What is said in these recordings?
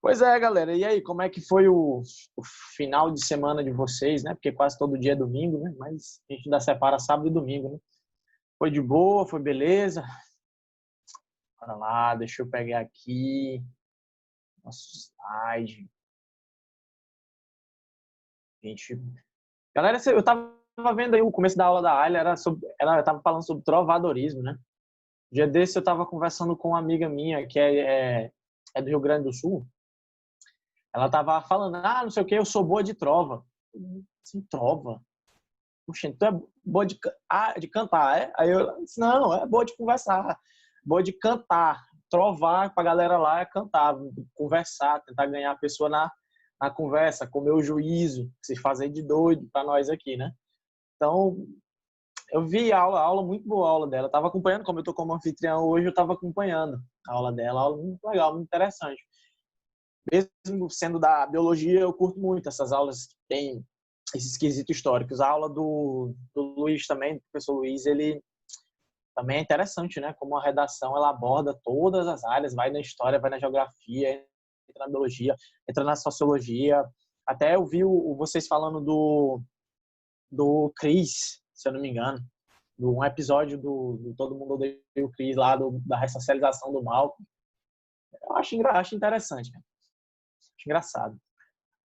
Pois é, galera. E aí, como é que foi o final de semana de vocês, né? Porque quase todo dia é domingo, né? Mas a gente ainda separa sábado e domingo, né? Foi de boa, foi beleza? Bora lá, deixa eu pegar aqui nosso slide. Gente, galera, eu tava vendo aí o começo da aula da Ayla, ela tava falando sobre trovadorismo, né? Dia desse eu tava conversando com uma amiga minha que é do Rio Grande do Sul. Ela tava falando, não sei o que, eu sou boa de trova. Assim, trova? Puxa, tu é boa de cantar, é? Aí eu disse, não, é boa de conversar, boa de cantar. Trovar pra galera lá é cantar, conversar, tentar ganhar a pessoa na conversa, comer o juízo, se fazer de doido pra nós aqui, né? Então, eu vi a aula muito boa a aula dela. Eu tava acompanhando, como eu tô como anfitrião hoje, eu tava acompanhando a aula dela, aula muito legal, muito interessante. Mesmo sendo da biologia, eu curto muito essas aulas que tem esses quesitos históricos. A aula do Luiz também, do professor Luiz, ele também é interessante, né? Como a redação ela aborda todas as áreas, vai na história, vai na geografia, entra na biologia, entra na sociologia. Até eu vi vocês falando do Cris, se eu não me engano, um episódio do Todo Mundo Odeia o Cris lá, da ressocialização do mal. Eu acho interessante, cara. Acho engraçado.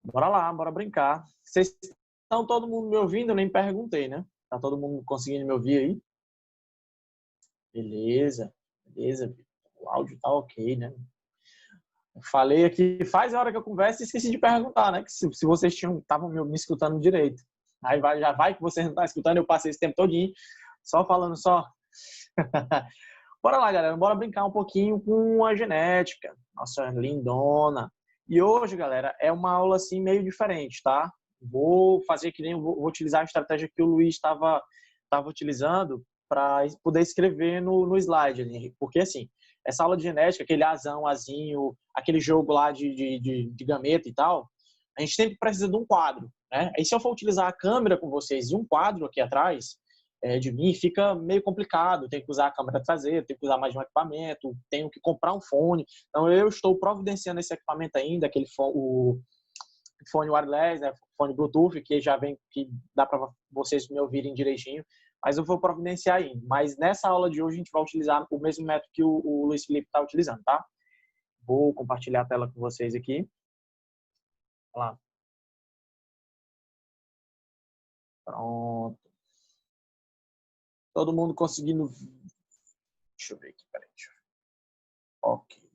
Bora lá, bora brincar. Vocês estão todo mundo me ouvindo? Eu nem perguntei, né? Tá todo mundo conseguindo me ouvir aí? Beleza, beleza. O áudio tá ok, né? Eu falei aqui, faz a hora que eu converso e esqueci de perguntar, né? Que se vocês estavam me escutando direito. Aí já vai que vocês não estão escutando, eu passei esse tempo todinho só falando só. Bora lá, galera. Bora brincar um pouquinho com a genética. Nossa, lindona. E hoje, galera, é uma aula assim meio diferente, tá? Vou fazer que nem vou utilizar a estratégia que o Luiz estava utilizando para poder escrever no slide, né? Porque assim, essa aula de genética, aquele azão, azinho, aquele jogo lá de gameta e tal, a gente sempre precisa de um quadro, né? Aí se eu for utilizar a câmera com vocês e um quadro aqui atrás de mim, fica meio complicado. Tenho que usar a câmera traseira, tenho que usar mais de um equipamento, tenho que comprar um fone. Então eu estou providenciando esse equipamento ainda, aquele o fone wireless, né? Fone Bluetooth, que já vem, que dá para vocês me ouvirem direitinho, mas eu vou providenciar ainda. Mas nessa aula de hoje a gente vai utilizar o mesmo método que o Luiz Felipe está utilizando, tá? Vou compartilhar a tela com vocês aqui. Olha lá. Pronto. Todo mundo conseguindo. Deixa eu ver aqui, peraí. Ok.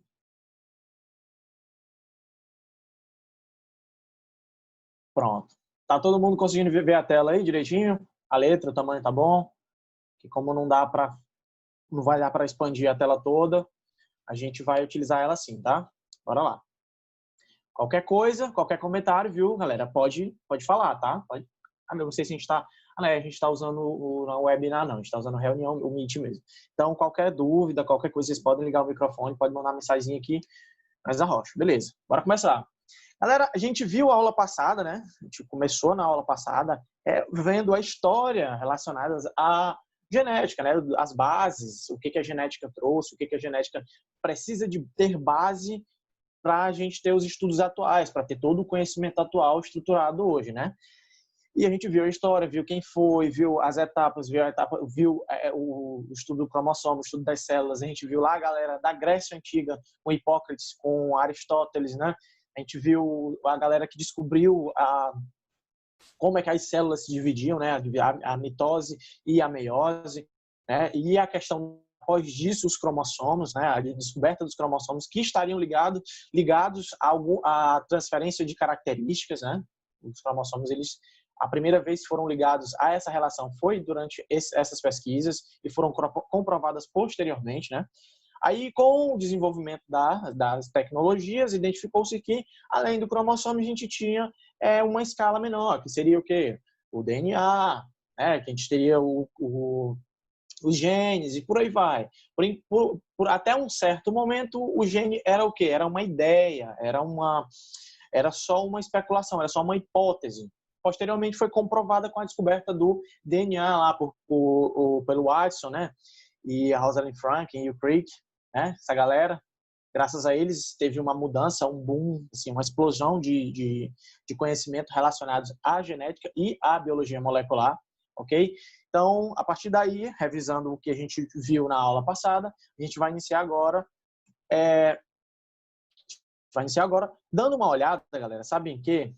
Pronto. Tá todo mundo conseguindo ver a tela aí direitinho? A letra, o tamanho tá bom? Que como não vai dar para expandir a tela toda, a gente vai utilizar ela assim, tá? Bora lá. Qualquer coisa, qualquer comentário, viu, galera? Pode falar, tá? Pode. Não sei se a gente está... a gente está usando o webinar, não. A gente está usando reunião, o Meet mesmo. Então, qualquer dúvida, qualquer coisa, vocês podem ligar o microfone, pode mandar mensagem aqui, mas arrocha. Beleza, bora começar. Galera, a gente viu a aula passada, né? A gente começou na aula passada vendo a história relacionada à genética, né? As bases, o que a genética trouxe, o que a genética precisa de ter base para a gente ter os estudos atuais, para ter todo o conhecimento atual estruturado hoje, né? E a gente viu a história, viu quem foi, viu as etapas, viu o estudo do cromossomo, o estudo das células. A gente viu lá a galera da Grécia Antiga, com Hipócrates, com Aristóteles, né? A gente viu a galera que descobriu como é que as células se dividiam, né? A mitose e a meiose, né? E a questão após disso os cromossomos, né? A descoberta dos cromossomos que estariam ligados à transferência de características, né? Os cromossomos, eles a primeira vez que foram ligados a essa relação foi durante essas pesquisas e foram comprovadas posteriormente, né? Aí, com o desenvolvimento das tecnologias, identificou-se que, além do cromossomo, a gente tinha uma escala menor, que seria o quê? O DNA, né? Que a gente teria os genes e por aí vai. Até um certo momento, o gene era o quê? Era uma ideia, era só uma especulação, era só uma hipótese. Posteriormente, foi comprovada com a descoberta do DNA lá pelo Watson, né? E a Rosalind Franklin e o Crick, né? Essa galera. Graças a eles, teve uma mudança, um boom, assim, uma explosão de conhecimento relacionados à genética e à biologia molecular, ok? Então, a partir daí, revisando o que a gente viu na aula passada, a gente vai iniciar agora, dando uma olhada, galera, sabem que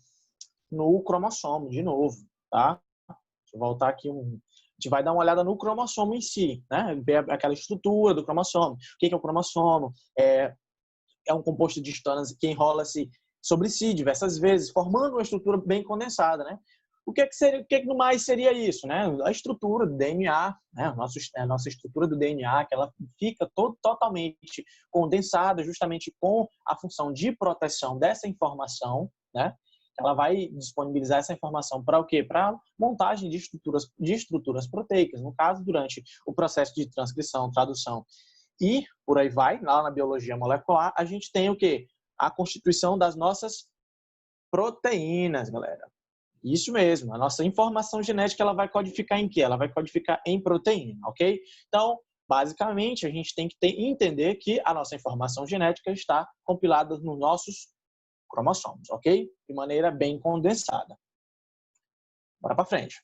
no cromossomo, de novo, tá? Deixa eu voltar aqui a gente vai dar uma olhada no cromossomo em si, né? Ver aquela estrutura do cromossomo. O que é o cromossomo? É um composto de histonas que enrola-se sobre si diversas vezes, formando uma estrutura bem condensada, né? O que no mais seria isso, né? A estrutura do DNA, né? A nossa estrutura do DNA, que ela fica totalmente condensada, justamente com a função de proteção dessa informação, né? Ela vai disponibilizar essa informação para o quê? Para montagem de estruturas proteicas, no caso, durante o processo de transcrição, tradução e por aí vai, lá na biologia molecular, a gente tem o quê? A constituição das nossas proteínas, galera. Isso mesmo, a nossa informação genética ela vai codificar em quê? Ela vai codificar em proteína, ok? Então, basicamente, a gente tem que entender que a nossa informação genética está compilada nos nossos cromossomos, ok? De maneira bem condensada. Bora para frente,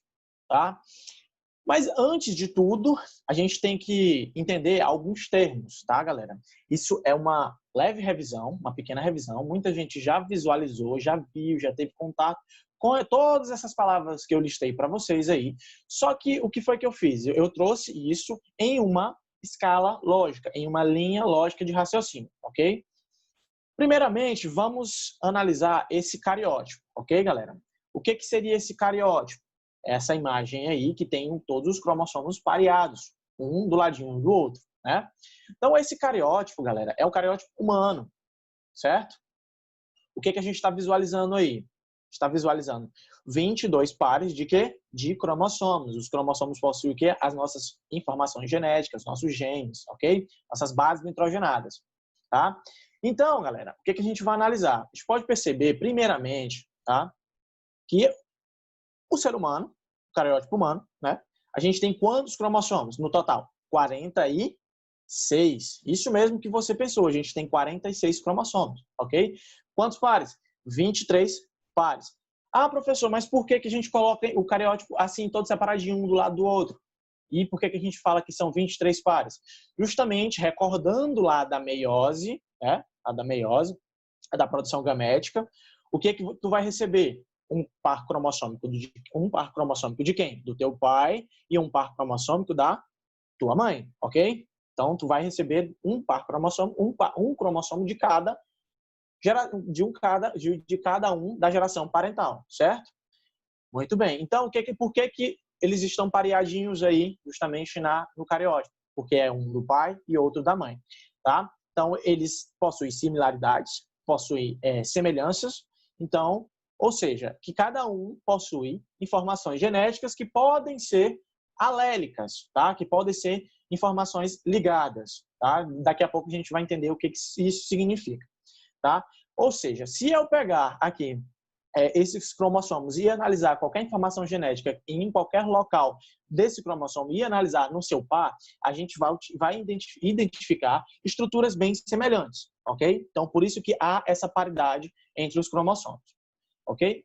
tá? Mas antes de tudo, a gente tem que entender alguns termos, tá, galera? Isso é uma leve revisão, uma pequena revisão. Muita gente já visualizou, já viu, já teve contato com todas essas palavras que eu listei para vocês aí. Só que o que foi que eu fiz? Eu trouxe isso em uma escala lógica, em uma linha lógica de raciocínio, ok? Primeiramente, vamos analisar esse cariótipo, ok, galera? O que seria esse cariótipo? Essa imagem aí que tem todos os cromossomos pareados, um do ladinho do outro, né? Então, esse cariótipo, galera, é o cariótipo humano, certo? O que a gente está visualizando aí? Está visualizando 22 pares de quê? De cromossomos. Os cromossomos possuem o quê? As nossas informações genéticas, nossos genes, ok? Nossas bases nitrogenadas, tá? Então, galera, o que a gente vai analisar? A gente pode perceber, primeiramente, tá? Que o ser humano, o cariótipo humano, né? A gente tem quantos cromossomos no total? 46. Isso mesmo que você pensou, a gente tem 46 cromossomos, ok? Quantos pares? 23 pares. Ah, professor, mas por que a gente coloca o cariótipo assim, todo separadinho, um do lado do outro? E por que a gente fala que são 23 pares? Justamente recordando lá da meiose, né? A da meiose, a da produção gamética, o que tu vai receber? Um par cromossômico de quem? Do teu pai e um par cromossômico da tua mãe, ok? Então, tu vai receber um par cromossômico, um cromossomo de cada um da geração parental, certo? Muito bem. Então, por que eles estão pareadinhos aí, justamente no cariótipo? Porque é um do pai e outro da mãe, tá? Então, eles possuem similaridades, possuem semelhanças, então, ou seja, que cada um possui informações genéticas que podem ser alélicas, tá? Que podem ser informações ligadas, tá? Daqui a pouco a gente vai entender o que isso significa, tá? Ou seja, se eu pegar aqui esses cromossomos e analisar qualquer informação genética em qualquer local desse cromossomo e analisar no seu par, a gente vai identificar estruturas bem semelhantes, ok? Então, por isso que há essa paridade entre os cromossomos, ok?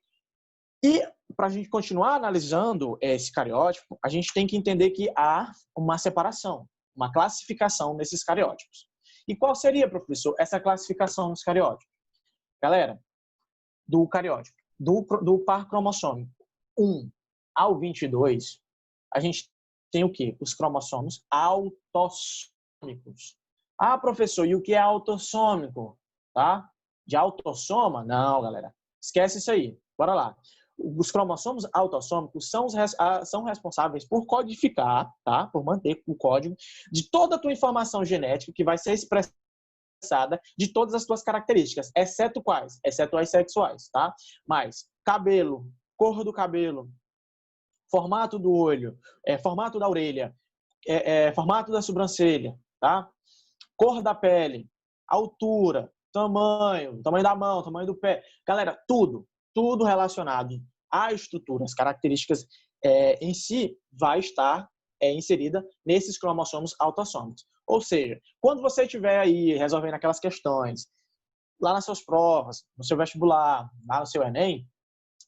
E para a gente continuar analisando esse cariótipo, a gente tem que entender que há uma separação, uma classificação nesses cariótipos. E qual seria, professor, essa classificação nos cariótipos? Galera, do cariótipo, do par cromossômico 1 ao 22, a gente tem o quê? Os cromossomos autossômicos. Ah, professor, e o que é autossômico? Tá? De autossoma? Não, galera. Esquece isso aí. Bora lá. Os cromossomos autossômicos são responsáveis por codificar, tá? Por manter o código de toda a tua informação genética que vai ser expressada de todas as tuas características, exceto quais? Exceto as sexuais, tá? Mas cabelo, cor do cabelo, formato do olho, formato da orelha, formato da sobrancelha, tá? Cor da pele, altura, tamanho da mão, tamanho do pé. Galera, tudo relacionado a estruturas, características em si, vai estar inserida nesses cromossomos autossômicos. Ou seja, quando você estiver aí resolvendo aquelas questões, lá nas suas provas, no seu vestibular, lá no seu Enem,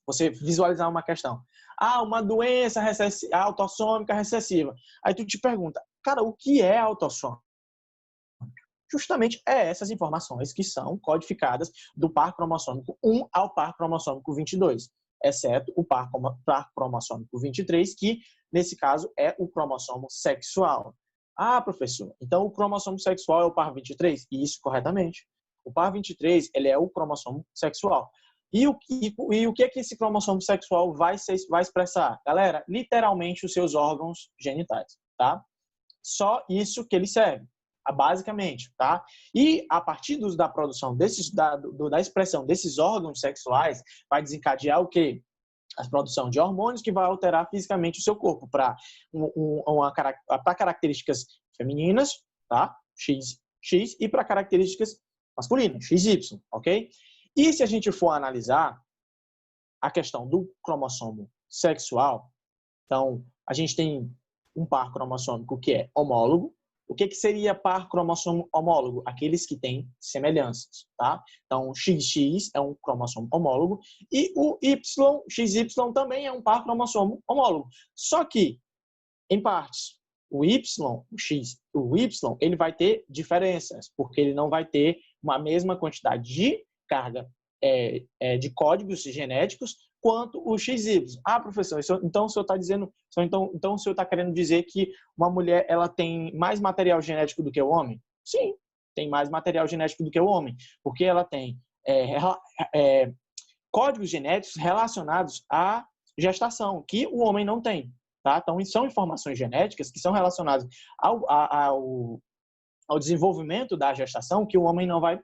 você visualizar uma questão. Ah, uma doença autossômica recessiva. Aí tu te pergunta, cara, o que é autossômica? Justamente essas informações que são codificadas do par cromossômico 1 ao par cromossômico 22, exceto o par cromossômico 23, que, nesse caso, é o cromossomo sexual. Ah, professor, então o cromossomo sexual é o par 23? Isso, corretamente. O par 23, ele é o cromossomo sexual. E o que é que esse cromossomo sexual vai expressar? Galera, literalmente os seus órgãos genitais, tá? Só isso que ele serve, basicamente, tá? E a partir da produção da expressão desses órgãos sexuais, vai desencadear o quê? A produção de hormônios que vai alterar fisicamente o seu corpo para características femininas, tá? X, e para características masculinas, XY, ok? E se a gente for analisar a questão do cromossomo sexual, então a gente tem um par cromossômico que é homólogo. O que seria par cromossomo homólogo? Aqueles que têm semelhanças, tá? Então, XX é um cromossomo homólogo e o XY também é um par cromossomo homólogo. Só que, em partes, o Y, ele vai ter diferenças, porque ele não vai ter uma mesma quantidade de carga de códigos genéticos quanto o XY. Ah, professor, então o senhor está dizendo, então o senhor está querendo dizer que uma mulher ela tem mais material genético do que o homem? Sim, tem mais material genético do que o homem, porque ela tem códigos genéticos relacionados à gestação, que o homem não tem. Tá? Então, são informações genéticas que são relacionadas ao desenvolvimento da gestação que o homem não vai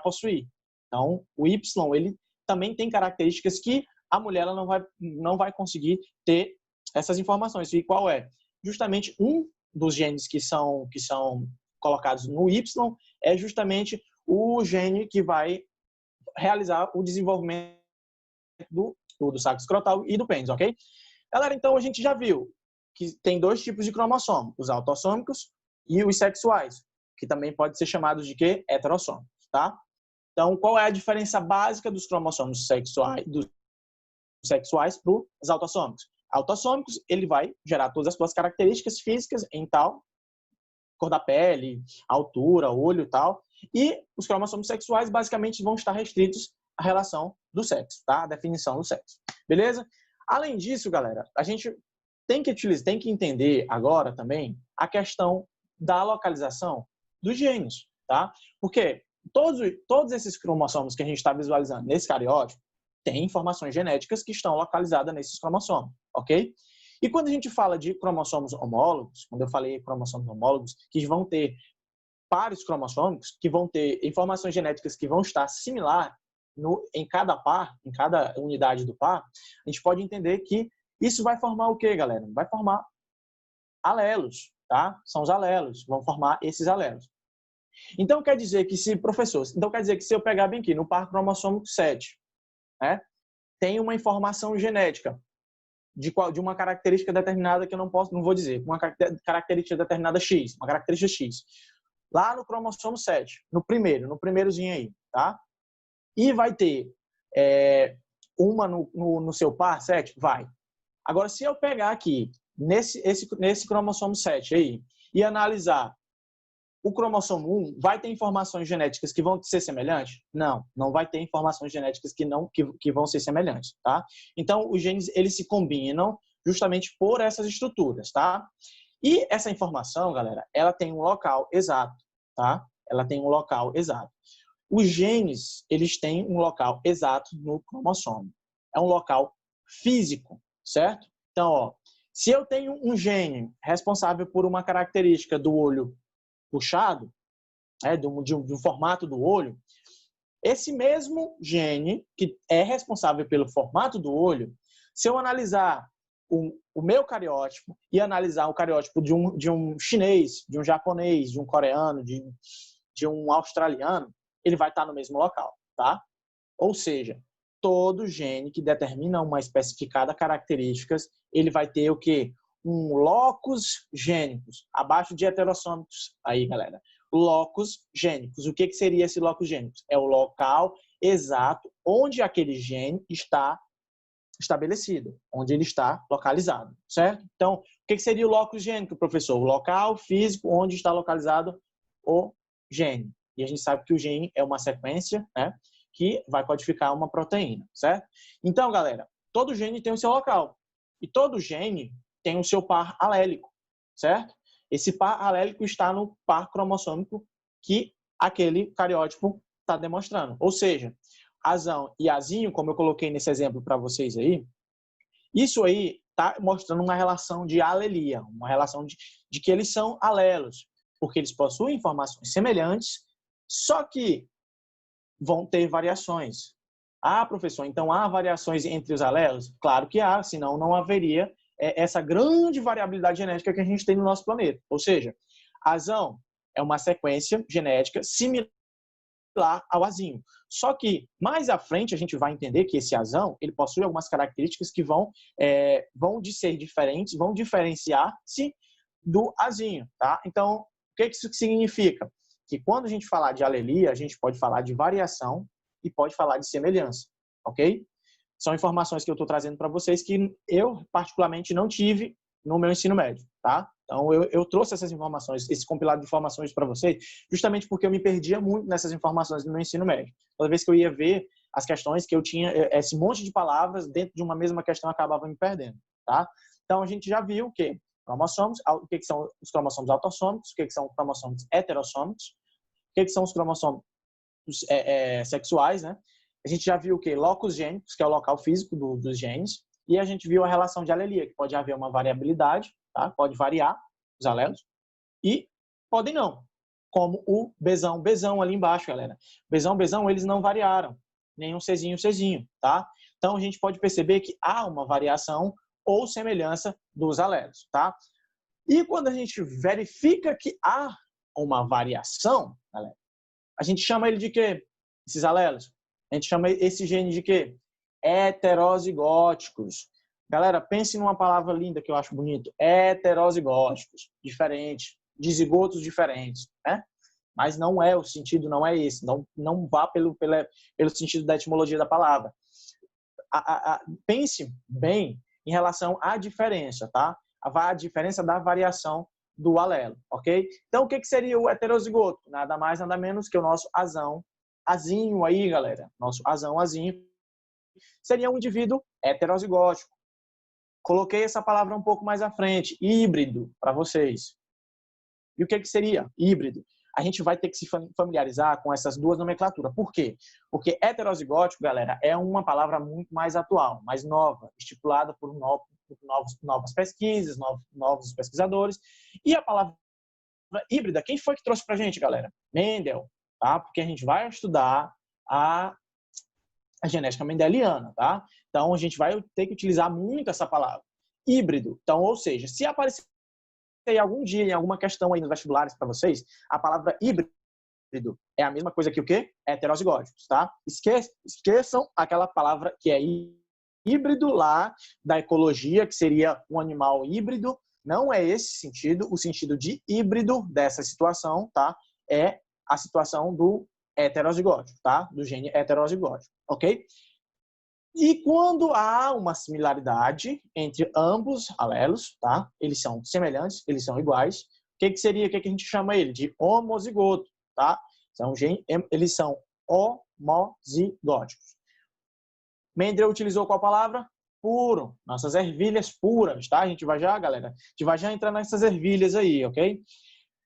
possuir. Então, o Y, ele também tem características que a mulher ela não vai conseguir ter essas informações. E qual é? Justamente um dos genes que são colocados no Y é justamente o gene que vai realizar o desenvolvimento do saco escrotal e do pênis, ok? Galera, então a gente já viu que tem dois tipos de cromossomos, os autossômicos e os sexuais, que também podem ser chamados de quê? Heterossômicos, tá? Então, qual é a diferença básica dos cromossomos sexuais para os autossômicos? Autossômicos, ele vai gerar todas as suas características físicas em tal, cor da pele, altura, olho e tal. E os cromossomos sexuais, basicamente, vão estar restritos à relação do sexo, tá? A definição do sexo. Beleza? Além disso, galera, a gente tem que entender agora também a questão da localização dos genes, tá? Porque todos esses cromossomos que a gente está visualizando nesse cariótipo têm informações genéticas que estão localizadas nesses cromossomos, ok? E quando a gente fala de cromossomos homólogos, quando eu falei cromossomos homólogos, que vão ter pares cromossômicos, que vão ter informações genéticas que vão estar similar em cada par, em cada unidade do par, a gente pode entender que isso vai formar o quê, galera? Vai formar alelos, tá? São os alelos, vão formar esses alelos. Então quer dizer que se eu pegar bem aqui no par cromossômico 7, né, tem uma informação genética de uma característica determinada que eu não vou dizer, uma característica determinada X, uma característica X. Lá no cromossomo 7, no primeirozinho aí, tá? E vai ter uma no seu par 7? Vai. Agora, se eu pegar aqui, nesse cromossomo 7 aí, e analisar o cromossomo 1, vai ter informações genéticas que vão ser semelhantes? Não, não vai ter informações genéticas que vão ser semelhantes, tá? Então, os genes, eles se combinam justamente por essas estruturas, tá? E essa informação, galera, ela tem um local exato, tá? Ela tem um local exato. Os genes, eles têm um local exato no cromossomo. É um local físico, certo? Então, ó, se eu tenho um gene responsável por uma característica do olho puxado, de um formato do olho, esse mesmo gene que é responsável pelo formato do olho, se eu analisar o meu cariótipo e analisar o cariótipo de um chinês, de um japonês, de um coreano, de um australiano, ele vai estar no mesmo local, tá? Ou seja, todo gene que determina uma especificada características, ele vai ter o quê? um locus gênicos, abaixo de heterossômicos aí, galera. Locus gênicos. O que seria esse locus gênicos? É o local exato onde aquele gene está estabelecido, onde ele está localizado, certo? Então, o que seria o locus gênico, professor? O local físico onde está localizado o gene. E a gente sabe que o gene é uma sequência, né, que vai codificar uma proteína, certo? Então, galera, todo gene tem o seu local. E todo gene tem o seu par alélico, certo? Esse par alélico está no par cromossômico que aquele cariótipo está demonstrando. Ou seja, azão e azinho, como eu coloquei nesse exemplo para vocês aí, isso aí está mostrando uma relação de alelia, uma relação de que eles são alelos, porque eles possuem informações semelhantes, só que vão ter variações. Ah, professor, então há variações entre os alelos? Claro que há, senão não haveria essa grande variabilidade genética que a gente tem no nosso planeta. Ou seja, azão é uma sequência genética similar ao azinho. Só que mais à frente a gente vai entender que esse azão ele possui algumas características que vão de ser diferentes, vão diferenciar-se do azinho, tá? Então, o que isso significa? Que quando a gente falar de alelia, a gente pode falar de variação e pode falar de semelhança, ok? São informações que eu estou trazendo para vocês que eu, particularmente, não tive no meu ensino médio, tá? Então, eu trouxe essas informações, esse compilado de informações para vocês, justamente porque eu me perdia muito nessas informações no meu ensino médio. Toda vez que eu ia ver as questões, que eu tinha esse monte de palavras dentro de uma mesma questão, eu acabava me perdendo, tá? Então, a gente já viu que cromossomos, o que são os cromossomos autossômicos, o que são os cromossomos heterossômicos, o que são os cromossomos sexuais, né? A gente já viu o que? Locus gênicos, que é o local físico dos genes, e a gente viu a relação de alelia, que pode haver uma variabilidade, tá? Pode variar os alelos, e podem não, como o Bzão ali embaixo, galera. Bzão, eles não variaram, nem um Czinho, tá? Então, a gente pode perceber que há uma variação ou semelhança dos alelos, tá? E quando a gente verifica que há uma variação, galera, a gente chama ele de quê? Esses alelos. A gente chama esse gene de quê? Heterozigóticos. Galera, pense numa palavra linda que eu acho bonito. Heterozigóticos. Diferentes. De zigotos diferentes, né? Mas não é o sentido, não é esse. Não vá pelo sentido da etimologia da palavra. Pense bem em relação à diferença, tá? A diferença da variação do alelo, ok? Então, o que seria o heterozigoto? Nada mais, nada menos que o nosso azinho aí, galera. Nosso azinho, seria um indivíduo heterozigótico. Coloquei essa palavra um pouco mais à frente, híbrido, para vocês. E o que seria híbrido? A gente vai ter que se familiarizar com essas duas nomenclaturas. Por quê? Porque heterozigótico, galera, é uma palavra muito mais atual, mais nova, estipulada por novas pesquisas, novos pesquisadores. E a palavra híbrida, quem foi que trouxe para a gente, galera? Mendel, tá? Porque a gente vai estudar a genética mendeliana, tá? Então, a gente vai ter que utilizar muito essa palavra. Híbrido. Então, ou seja, se aparecer algum dia em alguma questão aí nos vestibulares para vocês, a palavra híbrido é a mesma coisa que o quê? Heterozigóticos, tá? Esqueçam aquela palavra que é híbrido lá da ecologia, que seria um animal híbrido. Não é esse sentido. O sentido de híbrido dessa situação, tá? É a situação do heterozigótico, tá? Do gene heterozigótico, ok? E quando há uma similaridade entre ambos alelos, tá? Eles são semelhantes, eles são iguais. O que seria, o que a gente chama ele? De homozigoto, tá? Eles são homozigóticos. Mendel utilizou qual palavra? Puro. Nossas ervilhas puras, tá? A gente vai já, galera, a gente vai já entrar nessas ervilhas aí, ok?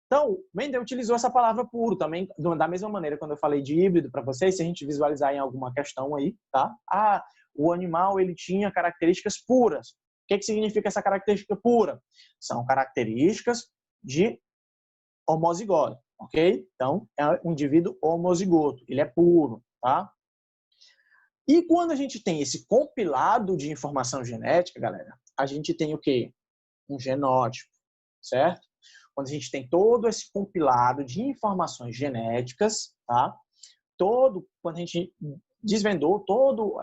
Então, Mendel utilizou essa palavra puro também, da mesma maneira quando eu falei de híbrido para vocês, se a gente visualizar em alguma questão aí, tá? Ah, o animal ele tinha características puras. O que significa essa característica pura? São características de homozigoto, ok? Então, é um indivíduo homozigoto, ele é puro, tá? E quando a gente tem esse compilado de informação genética, galera, a gente tem o quê? Um genótipo, certo? Quando a gente tem todo esse compilado de informações genéticas, tá? Quando a gente desvendou todo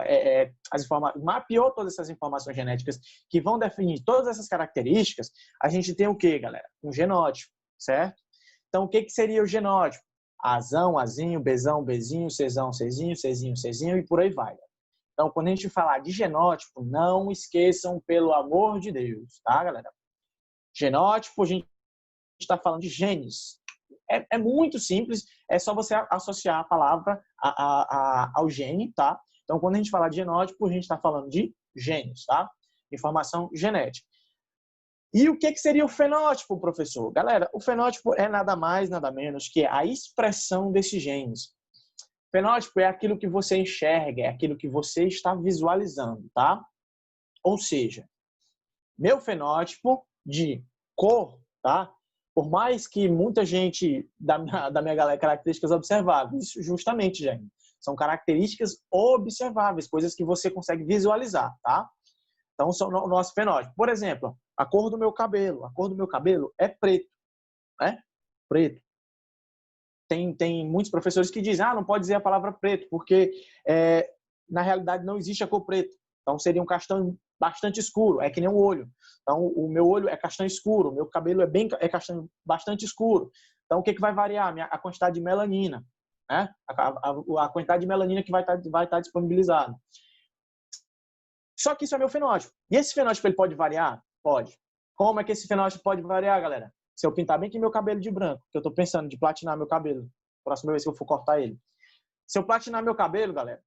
as informações, mapeou todas essas informações genéticas que vão definir todas essas características, a gente tem o quê, galera? Um genótipo, certo? Então, o que seria o genótipo? Azão, Azinho, Bzão, Bzinho, Czão, Czinho, Czinho, Czinho e por aí vai. Então, quando a gente falar de genótipo, não esqueçam, pelo amor de Deus, tá, galera? Genótipo, a gente está falando de genes. É muito simples, é só você associar a palavra ao gene, tá? Então, quando a gente fala de genótipo, a gente está falando de genes, tá? Informação genética. E o que seria o fenótipo, professor? Galera, o fenótipo é nada mais, nada menos que a expressão desses genes. Fenótipo é aquilo que você enxerga, é aquilo que você está visualizando, tá? Ou seja, meu fenótipo de cor, tá? Por mais que muita gente da minha galera, características observáveis, justamente, gente, são características observáveis, coisas que você consegue visualizar, tá? Então, são o nosso fenótipo. Por exemplo, a cor do meu cabelo. A cor do meu cabelo é preto, né? Preto. Tem muitos professores que dizem, não pode dizer a palavra preto, porque na realidade não existe a cor preto. Então, seria um castanho bastante escuro, é que nem um olho. Então, o meu olho é castanho escuro, o meu cabelo é castanho bastante escuro. Então, o que vai variar? A quantidade de melanina, né? A quantidade de melanina que vai estar disponibilizada. Só que isso é meu fenótipo. E esse fenótipo ele pode variar? Pode. Como é que esse fenótipo pode variar, galera? Se eu pintar bem aqui meu cabelo de branco, que eu estou pensando de platinar meu cabelo, próxima vez que eu for cortar ele. Se eu platinar meu cabelo, galera,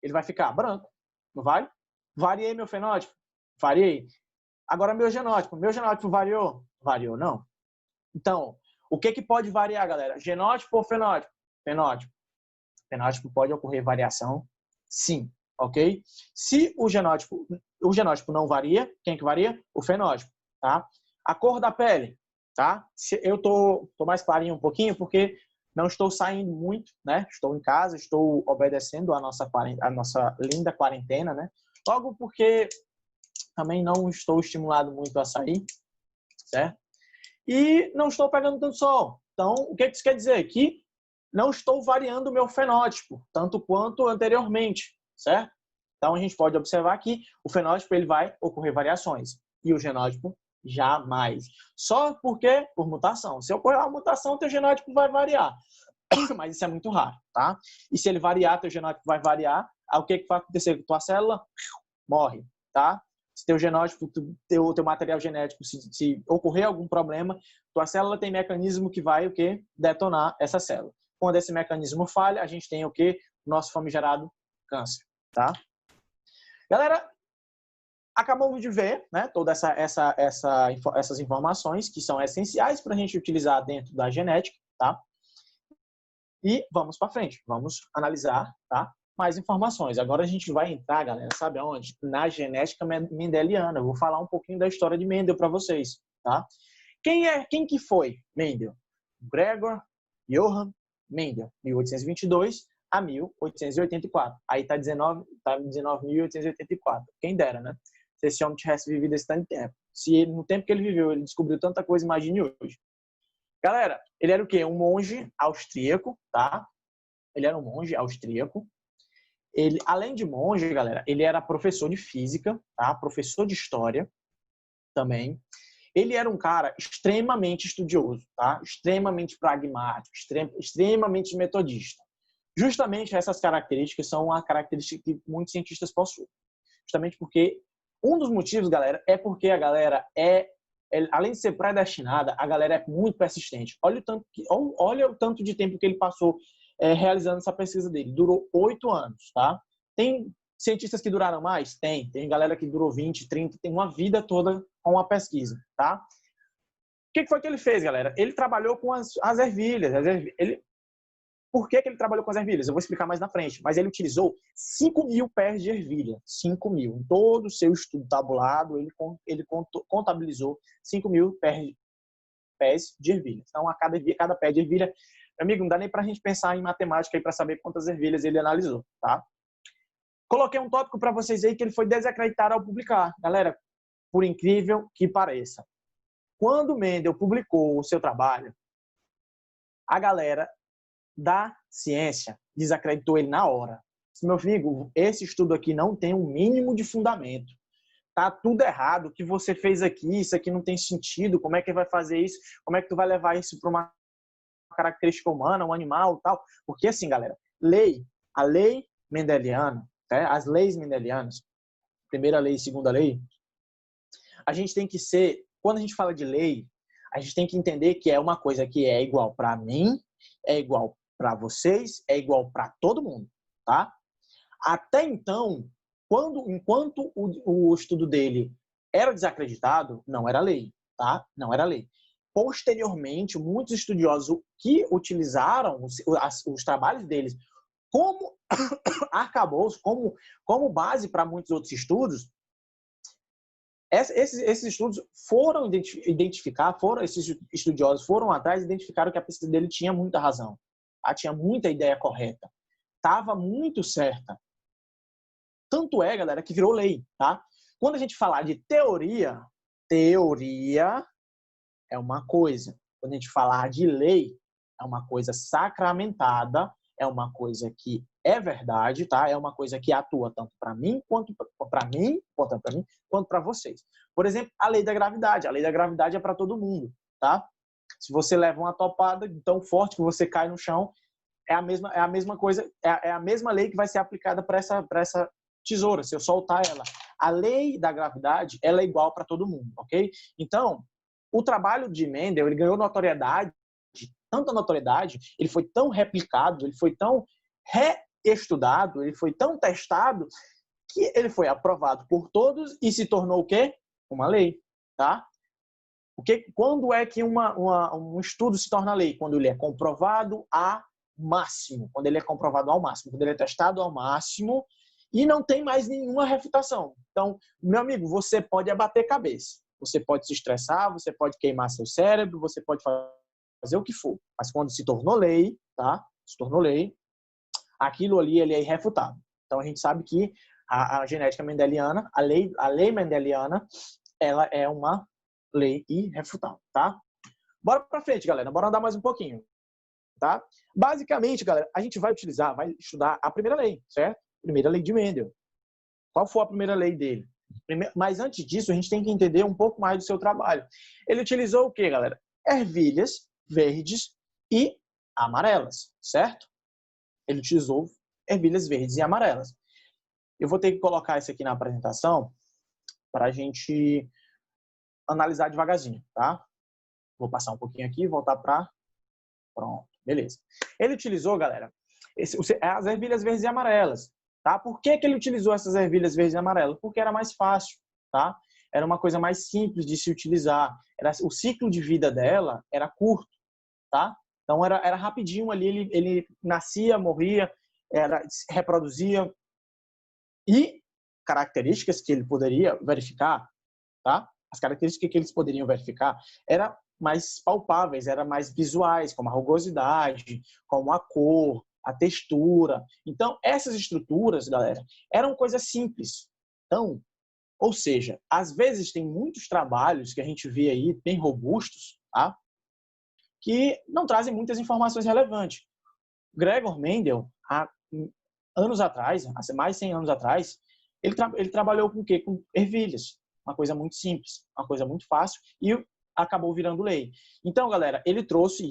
ele vai ficar branco, não vai? Variei meu fenótipo? Variei. Agora meu genótipo. Meu genótipo variou? Variou, não. Então, o que pode variar, galera? Genótipo ou fenótipo? Fenótipo. Fenótipo pode ocorrer variação, sim. Ok? Se o genótipo não varia, quem que varia? O fenótipo, tá? A cor da pele, tá? Eu tô mais clarinho um pouquinho porque não estou saindo muito, né? Estou em casa, estou obedecendo a nossa linda quarentena, né? Logo porque também não estou estimulado muito a sair, certo? E não estou pegando tanto sol. Então, o que isso quer dizer? Que não estou variando o meu fenótipo, tanto quanto anteriormente, certo? Então, a gente pode observar que o fenótipo ele vai ocorrer variações e o genótipo jamais. Só porque por mutação. Se ocorrer uma mutação, teu genótipo vai variar. Mas isso é muito raro, tá? E se ele variar, teu genótipo vai variar, aí o que vai acontecer com tua célula? Morre, tá? Se teu genótipo, teu material genético, se ocorrer algum problema, tua célula tem mecanismo que vai o quê? Detonar essa célula. Quando esse mecanismo falha, a gente tem o quê? Nosso famigerado câncer, tá? Galera, acabamos de ver, né, todas essas informações que são essenciais para a gente utilizar dentro da genética, tá? E vamos para frente, vamos analisar, tá? Mais informações. Agora a gente vai entrar, galera, sabe aonde? Na genética mendeliana. Eu vou falar um pouquinho da história de Mendel para vocês, tá? Quem que foi Mendel? Gregor Johann Mendel, 1822 a 1884. Aí tá 19.884. Quem dera, né? Se esse homem tivesse vivido esse tanto tempo. Se ele, no tempo que ele viveu, ele descobriu tanta coisa, imagine hoje. Galera, ele era o quê? Um monge austríaco, tá? Ele era um monge austríaco. Ele, além de monge, galera, ele era professor de física, tá? Professor de história também. Ele era um cara extremamente estudioso, tá? Extremamente pragmático, extremamente metodista. Justamente essas características são a característica que muitos cientistas possuem. Justamente porque um dos motivos, galera, é porque a galera além de ser predestinada, a galera é muito persistente. Olha o tanto de tempo que ele passou realizando essa pesquisa dele. Durou 8 anos, tá? Tem cientistas que duraram mais? Tem galera que durou 20, 30, tem uma vida toda com uma pesquisa, tá? O que foi que ele fez, galera? Ele trabalhou com as ervilhas. Por que ele trabalhou com as ervilhas? Eu vou explicar mais na frente. Mas ele utilizou 5.000 pés de ervilha. 5.000. Em todo o seu estudo tabulado, ele contabilizou 5.000 pés de ervilha. Então, a cada pé de ervilha... Meu amigo, não dá nem para a gente pensar em matemática para saber quantas ervilhas ele analisou, tá? Coloquei um tópico para vocês aí que ele foi desacreditado ao publicar. Galera, por incrível que pareça, quando Mendel publicou o seu trabalho, a galera da ciência desacreditou ele na hora. meu filho, esse estudo aqui não tem um mínimo de fundamento. Tá tudo errado, o que você fez aqui, isso aqui não tem sentido, como é que vai fazer isso? Como é que tu vai levar isso para uma característica humana, um animal, tal? Porque assim, galera, a lei mendeliana, né? As leis mendelianas, primeira lei e segunda lei, a gente tem que ser, quando a gente fala de lei, a gente tem que entender que é uma coisa que é igual para mim, é igual para vocês, é igual para todo mundo, tá? Até então, enquanto o estudo dele era desacreditado, não era lei, tá? Não era lei. Posteriormente, muitos estudiosos que utilizaram os trabalhos deles como arcabouço, como base para muitos outros estudos, esses estudos foram identificar, esses estudiosos foram atrás e identificaram que a pesquisa dele tinha muita razão, tá? Tinha muita ideia correta, estava muito certa. Tanto é, galera, que virou lei, tá? Quando a gente falar de teoria é uma coisa. Quando a gente falar de lei, é uma coisa sacramentada, é uma coisa que é verdade, tá? É uma coisa que atua tanto para mim, quanto para vocês. Por exemplo, a lei da gravidade. A lei da gravidade é para todo mundo, tá? Se você leva uma topada tão forte que você cai no chão, é a mesma coisa, é a mesma lei que vai ser aplicada para essa tesoura, se eu soltar ela. A lei da gravidade, ela é igual para todo mundo, ok? Então, o trabalho de Mendel, ele ganhou notoriedade, tanta notoriedade, ele foi tão replicado, ele foi tão reestudado, ele foi tão testado, que ele foi aprovado por todos e se tornou o quê? Uma lei, tá? Quando é que um estudo se torna lei? Quando ele é comprovado ao máximo, quando ele é comprovado ao máximo, quando ele é testado ao máximo, e não tem mais nenhuma refutação. Então, meu amigo, você pode abater cabeça, você pode se estressar, você pode queimar seu cérebro, você pode fazer o que for. Mas quando se tornou lei, tá? Se tornou lei, aquilo ali ele é irrefutável. Então, a gente sabe que a genética mendeliana, a lei mendeliana, ela é uma lei irrefutável, tá? Bora pra frente, galera. Bora andar mais um pouquinho, tá? Basicamente, galera, a gente vai estudar a primeira lei, certo? Primeira lei de Mendel. Qual foi a primeira lei dele? Mas antes disso, a gente tem que entender um pouco mais do seu trabalho. Ele utilizou o quê, galera? Ervilhas verdes e amarelas, certo? Ele utilizou ervilhas verdes e amarelas. Eu vou ter que colocar isso aqui na apresentação para a gente analisar devagarzinho, tá? Vou passar um pouquinho aqui e voltar para... Pronto, beleza. Ele utilizou, galera, as ervilhas verdes e amarelas. Tá? Por que ele utilizou essas ervilhas verdes e amarelas? Porque era mais fácil, tá? Era uma coisa mais simples de se utilizar. O ciclo de vida dela era curto, tá? Então era rapidinho ali, ele nascia, morria, reproduzia. E características que ele poderia verificar, tá? As características que eles poderiam verificar eram mais palpáveis, eram mais visuais, como a rugosidade, como a cor, a textura. Então, essas estruturas, galera, eram coisas simples. Então, ou seja, às vezes tem muitos trabalhos que a gente vê aí, bem robustos, tá? Que não trazem muitas informações relevantes. Gregor Mendel, há anos atrás, há mais de 100 anos atrás, ele trabalhou com o quê? Com ervilhas. Uma coisa muito simples, uma coisa muito fácil, e acabou virando lei. Então, galera, ele trouxe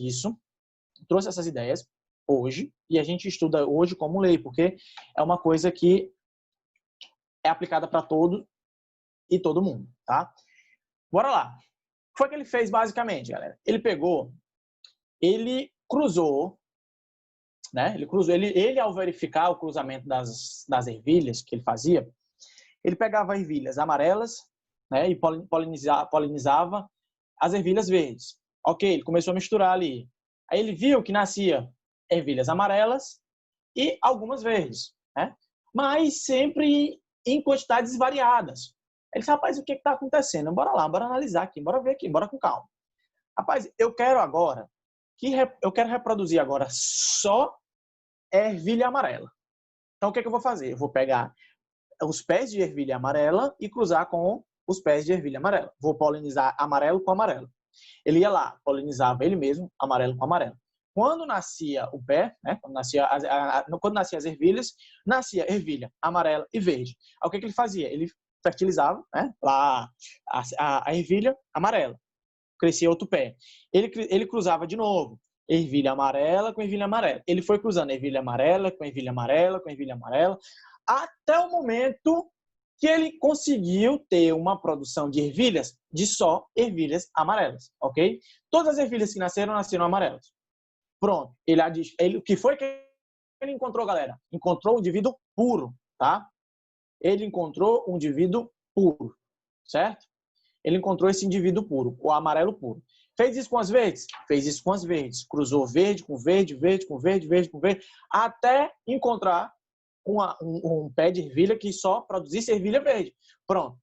essas ideias hoje, e a gente estuda hoje como lei, porque é uma coisa que é aplicada para todo e todo mundo, tá? Bora lá. O que foi que ele fez basicamente, galera? Ele cruzou, né? Ele ao verificar o cruzamento das ervilhas que ele fazia, ele pegava ervilhas amarelas, né? E polinizava as ervilhas verdes. Ok, ele começou a misturar ali. Aí ele viu que nascia ervilhas amarelas e algumas verdes, né? Mas sempre em quantidades variadas. Ele disse, rapaz, o que está acontecendo? Bora lá, bora analisar aqui, bora ver aqui, bora com calma. Rapaz, eu quero reproduzir agora só ervilha amarela. Então, o que eu vou fazer? Eu vou pegar os pés de ervilha amarela e cruzar com os pés de ervilha amarela. Vou polinizar amarelo com amarelo. Ele ia lá, polinizava ele mesmo, amarelo com amarelo. quando nascia o pé, né? Quando nascia as ervilhas, nascia ervilha amarela e verde. Aí o que ele fazia? Ele fertilizava, né? Lá a ervilha amarela, crescia outro pé. Ele cruzava de novo, ervilha amarela com ervilha amarela. Ele foi cruzando ervilha amarela com ervilha amarela com ervilha amarela, até o momento que ele conseguiu ter uma produção de ervilhas, de só ervilhas amarelas, ok? Todas as ervilhas que nasceram amarelas. Pronto. O que foi que ele encontrou, galera? Encontrou um indivíduo puro, tá? Ele encontrou um indivíduo puro, certo? Ele encontrou esse indivíduo puro, o amarelo puro. Fez isso com as verdes? Fez isso com as verdes. Cruzou verde com verde, verde com verde, verde com verde, até encontrar um pé de ervilha que só produzisse ervilha verde. Pronto.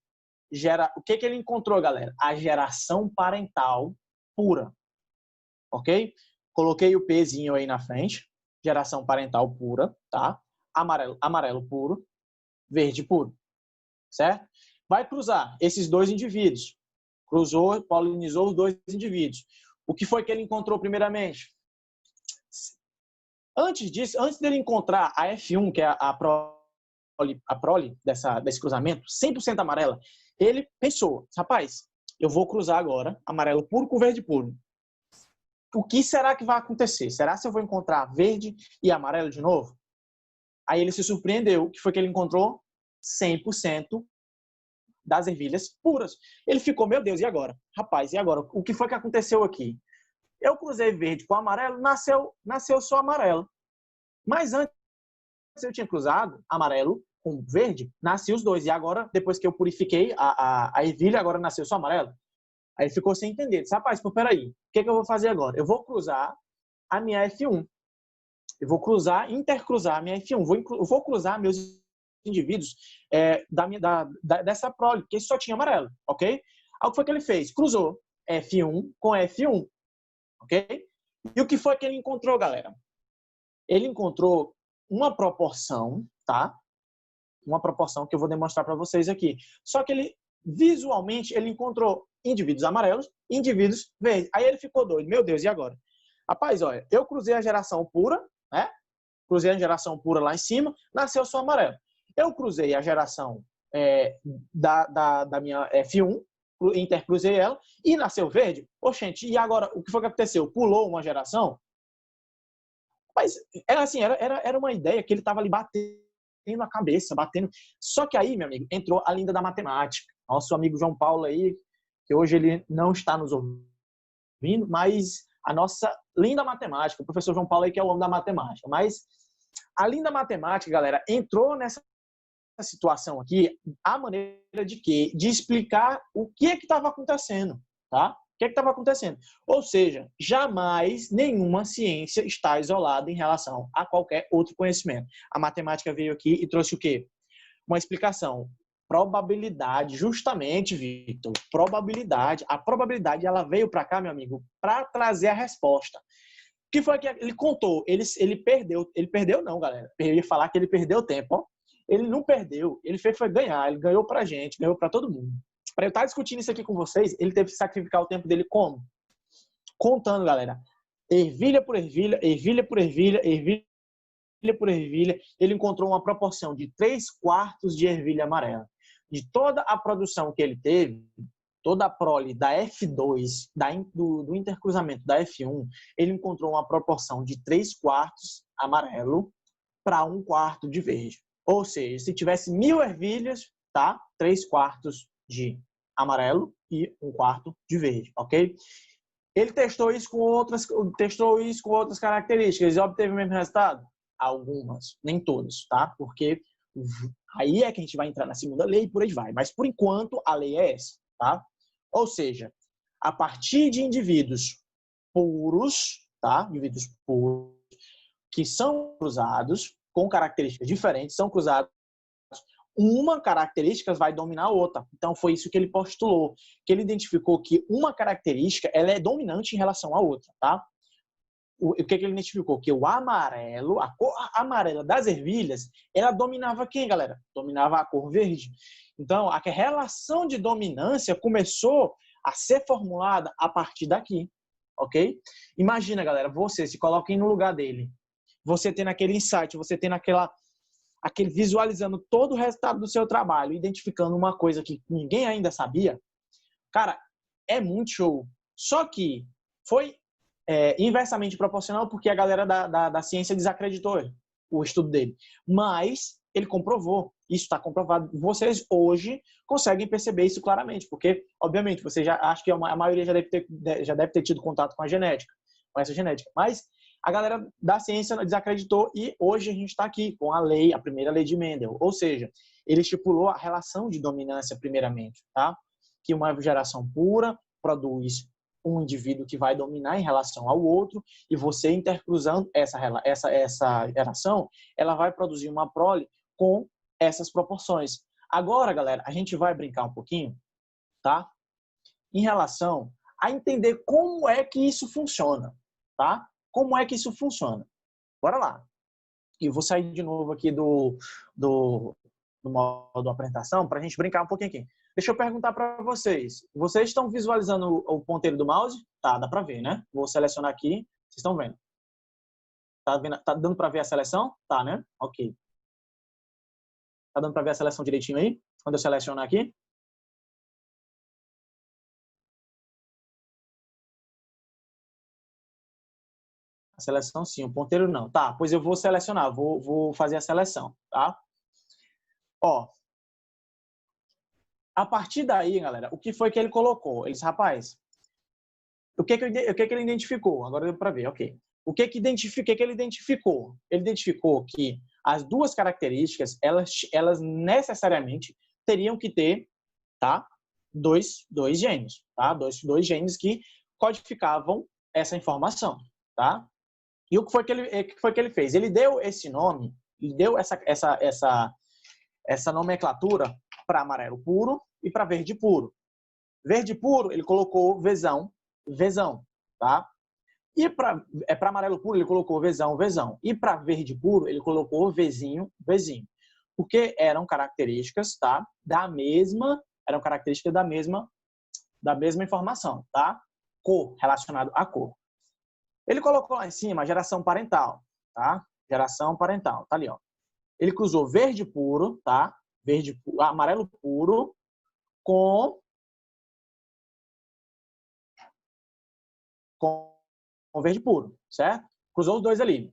O que ele encontrou, galera? A geração parental pura. Ok? Coloquei o Pzinho aí na frente. Geração parental pura, tá? Amarelo puro, verde puro. Certo? Vai cruzar esses dois indivíduos. Cruzou, polinizou os dois indivíduos. O que foi que ele encontrou primeiramente? Antes dele encontrar a F1, que é a prole desse cruzamento, 100% amarela, ele pensou, rapaz, eu vou cruzar agora amarelo puro com verde puro. O que será que vai acontecer? Será que eu vou encontrar verde e amarelo de novo? Aí ele se surpreendeu, que foi que ele encontrou 100% das ervilhas puras. Ele ficou, meu Deus, e agora? Rapaz, e agora? O que foi que aconteceu aqui? Eu cruzei verde com amarelo, nasceu só amarelo. Mas antes eu tinha cruzado amarelo com verde, nasceu os dois. E agora, depois que eu purifiquei a ervilha, agora nasceu só amarelo. Aí ele ficou sem entender. Disse, rapaz, peraí, o que eu vou fazer agora? Eu vou cruzar a minha F1. Eu vou intercruzar a minha F1. Eu vou cruzar meus indivíduos dessa prole, porque só tinha amarelo, ok? Aí o que foi que ele fez? Cruzou F1 com F1, ok? E o que foi que ele encontrou, galera? Ele encontrou uma proporção, tá? Uma proporção que eu vou demonstrar para vocês aqui. Só que visualmente, ele encontrou indivíduos amarelos e indivíduos verdes. Aí ele ficou doido. Meu Deus, e agora? Rapaz, olha, eu cruzei a geração pura, né? Cruzei a geração pura lá em cima, nasceu só amarelo. Eu cruzei a geração da minha F1, intercruzei ela, e nasceu verde. Oxente, e agora, o que foi que aconteceu? Pulou uma geração? Mas era uma ideia que ele estava ali batendo a cabeça, batendo. Só que aí, meu amigo, entrou a linda da matemática. Nosso amigo João Paulo aí, que hoje ele não está nos ouvindo, mas a nossa linda matemática, o professor João Paulo aí que é o homem da matemática. Mas a linda matemática, galera, entrou nessa situação aqui, a maneira de quê? De explicar o que estava acontecendo, tá? O que estava acontecendo? Ou seja, jamais nenhuma ciência está isolada em relação a qualquer outro conhecimento. A matemática veio aqui e trouxe o quê? Uma explicação. Probabilidade, justamente, Victor. Probabilidade. A probabilidade, ela veio para cá, meu amigo, para trazer a resposta. O que foi que ele contou? Ele perdeu não, galera. Eu ia falar que ele perdeu tempo, ó. Ele não perdeu, ele foi ganhar, ele ganhou pra gente, ganhou pra todo mundo. Para eu estar discutindo isso aqui com vocês, ele teve que sacrificar o tempo dele como? Contando, galera. Ervilha por ervilha, ervilha por ervilha, ervilha por ervilha. Ele encontrou uma proporção de 3/4 de ervilha amarela. De toda a produção que ele teve, toda a prole da F2, do intercruzamento da F1, ele encontrou uma proporção de 3/4 amarelo para 1/4 de verde. Ou seja, se tivesse 1000 ervilhas, tá? 3/4 de amarelo e 1/4 de verde, ok? Ele testou isso com outras características e obteve o mesmo resultado? Algumas, nem todas, tá? Porque aí é que a gente vai entrar na segunda lei e por aí vai. Mas, por enquanto, a lei é essa, tá? Ou seja, a partir de indivíduos puros, tá? Indivíduos puros, que são cruzados, com características diferentes, são cruzados, uma característica vai dominar a outra. Então, foi isso que ele postulou, que ele identificou que uma característica ela é dominante em relação à outra, tá? O que ele identificou? Que o amarelo, a cor amarela das ervilhas, ela dominava quem, galera? Dominava a cor verde. Então, a relação de dominância começou a ser formulada a partir daqui, ok? Imagina, galera, você se coloquem no lugar dele. Você tendo aquele insight, você tendo aquele visualizando todo o resultado do seu trabalho, identificando uma coisa que ninguém ainda sabia. Cara, é muito show. Só que foi inversamente proporcional porque a galera da ciência desacreditou o estudo dele. Mas ele comprovou. Isso está comprovado. Vocês hoje conseguem perceber isso claramente, porque, obviamente, você já acho que a maioria já deve ter tido contato com a genética, com essa genética. Mas a galera da ciência desacreditou e hoje a gente está aqui com a primeira lei de Mendel. Ou seja, ele estipulou a relação de dominância primeiramente, tá? Que uma geração pura produz um indivíduo que vai dominar em relação ao outro e você intercruzando essa geração, ela vai produzir uma prole com essas proporções. Agora, galera, a gente vai brincar um pouquinho, tá? Em relação a entender como é que isso funciona, tá? Como é que isso funciona? Bora lá. E eu vou sair de novo aqui do modo apresentação para a gente brincar um pouquinho aqui. Deixa eu perguntar para vocês. Vocês estão visualizando o ponteiro do mouse? Tá, dá para ver, né? Vou selecionar aqui. Vocês estão vendo? Tá dando para ver a seleção? Tá, né? Ok. Tá dando para ver a seleção direitinho aí? Quando eu selecionar aqui? A seleção sim, o ponteiro não. Tá, pois eu vou selecionar. Vou fazer a seleção, tá? Ó. A partir daí, galera, o que foi que ele colocou? Ele disse, rapaz, o que ele identificou? Agora deu para ver, ok. O que ele identificou? Ele identificou que as duas características, elas necessariamente teriam que ter, tá? Dois genes, tá? Dois genes que codificavam essa informação, tá? E o que foi que ele fez? Ele deu esse nome, ele deu essa nomenclatura para amarelo puro e para verde puro. Verde puro, ele colocou Vzão, tá? E para amarelo puro, ele colocou Vzão. E para verde puro, ele colocou Vzinho. Porque eram características, tá? Eram características da mesma informação, tá? Cor, relacionado à cor. Ele colocou lá em cima a geração parental, tá? Geração parental, tá ali, ó. Ele cruzou verde puro, tá? Amarelo puro com verde puro, certo? Cruzou os dois ali.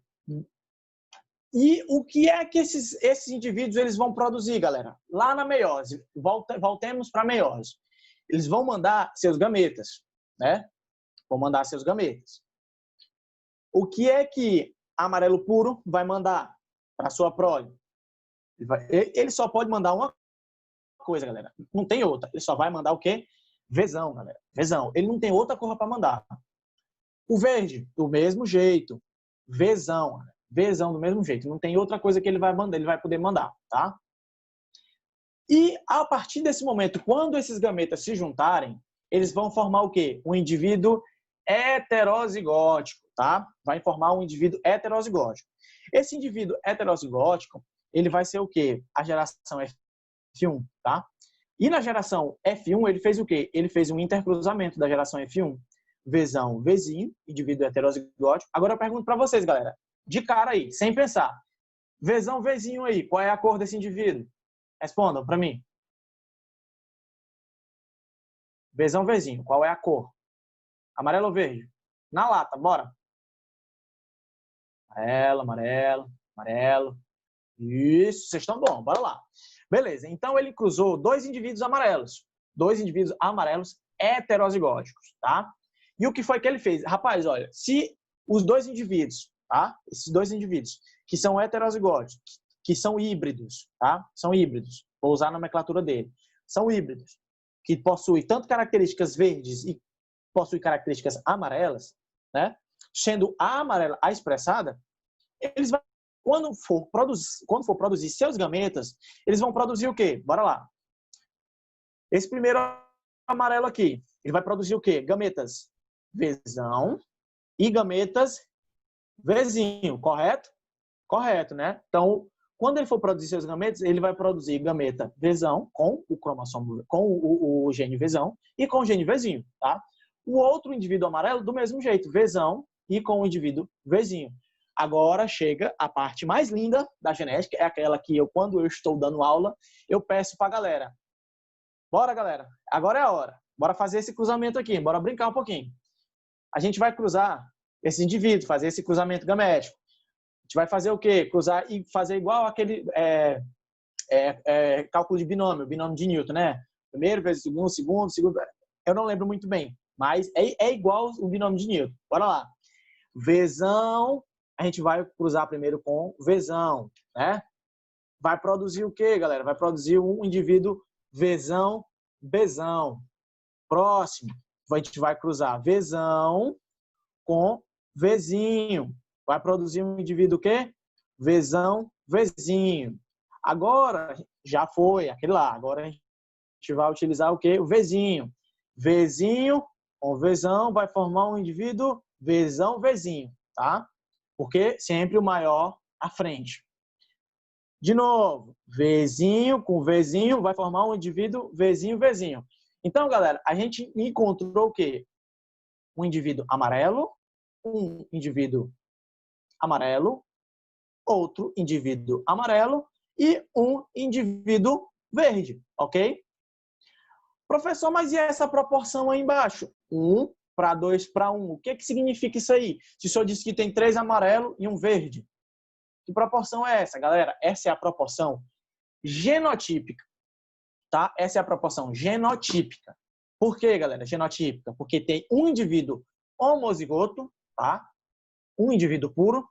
E o que é que esses indivíduos eles vão produzir, galera? Lá na meiose, voltemos para a meiose. Eles vão mandar seus gametas, né? Vão mandar seus gametas. O que é que amarelo puro vai mandar para sua prole? Ele só pode mandar uma coisa, galera. Não tem outra. Ele só vai mandar o quê? Vzão, galera. Vzão. Ele não tem outra cor para mandar. O verde, do mesmo jeito. Vzão. Vzão, do mesmo jeito. Não tem outra coisa que ele vai mandar, ele vai poder mandar, tá? E a partir desse momento, quando esses gametas se juntarem, eles vão formar o quê? Um indivíduo heterozigótico, tá? Vai formar um indivíduo heterozigótico. Esse indivíduo heterozigótico, ele vai ser o quê? A geração F1, tá? E na geração F1, ele fez o quê? Ele fez um intercruzamento da geração F1, Vzão, Vzinho, indivíduo heterozigótico. Agora eu pergunto para vocês, galera, de cara aí, sem pensar. Vzão, Vzinho aí, qual é a cor desse indivíduo? Respondam para mim. Vzão, Vzinho, qual é a cor? Amarelo ou verde? Na lata, bora. Amarelo, amarelo, amarelo. Isso, vocês estão bom, bora lá. Beleza, então ele cruzou dois indivíduos amarelos heterozigóticos, tá? E o que foi que ele fez? Rapaz, olha, se os dois indivíduos, tá? Esses dois indivíduos que são heterozigóticos, que são híbridos, tá? São híbridos, vou usar a nomenclatura dele. São híbridos, que possuem tanto características verdes e possuem características amarelas, né? Sendo a amarela a expressada, eles vão, quando for produzir seus gametas, eles vão produzir o quê? Bora lá. Esse primeiro amarelo aqui, ele vai produzir o quê? Gametas Vzão e gametas Vzinho, correto? Correto, né? Então, quando ele for produzir seus gametas, ele vai produzir gameta Vzão com o cromossomo, com o gene Vzão e com o gene Vzinho, tá? O outro indivíduo amarelo, do mesmo jeito, Vzão, e com o indivíduo Vzinho. Agora chega a parte mais linda da genética, é aquela que quando eu estou dando aula, eu peço para a galera. Bora, galera, agora é a hora. Bora fazer esse cruzamento aqui, bora brincar um pouquinho. A gente vai cruzar esse indivíduo, fazer esse cruzamento gamético. A gente vai fazer o quê? Cruzar e fazer igual aquele cálculo de binômio de Newton, né? Primeiro vezes segundo, segundo. Eu não lembro muito bem, mas é igual o binômio de Newton. Bora lá. Vzão, a gente vai cruzar primeiro com Vzão, né? Vai produzir o quê, galera? Vai produzir um indivíduo Vzão, Bzão. Próximo, a gente vai cruzar Vzão com Vzinho. Vai produzir um indivíduo o quê? Vzão, Vzinho. Agora, já foi aquele lá. Agora a gente vai utilizar o quê? O Vzinho. Vzinho com Vzão vai formar um indivíduo Vzão, Vzinho, tá? Porque sempre o maior à frente. De novo, Vzinho com Vzinho vai formar um indivíduo Vzinho, Vzinho. Então, galera, a gente encontrou o quê? Um indivíduo amarelo, um indivíduo amarelo, outro indivíduo amarelo e um indivíduo verde, ok? Professor, mas e essa proporção aí embaixo? 1 para 2 para 1. O que significa isso aí? Se o senhor disse que tem 3 amarelos e um verde. Que proporção é essa, galera? Essa é a proporção genotípica, tá? Essa é a proporção genotípica. Por quê, galera? Genotípica. Porque tem um indivíduo homozigoto, tá? Um indivíduo puro,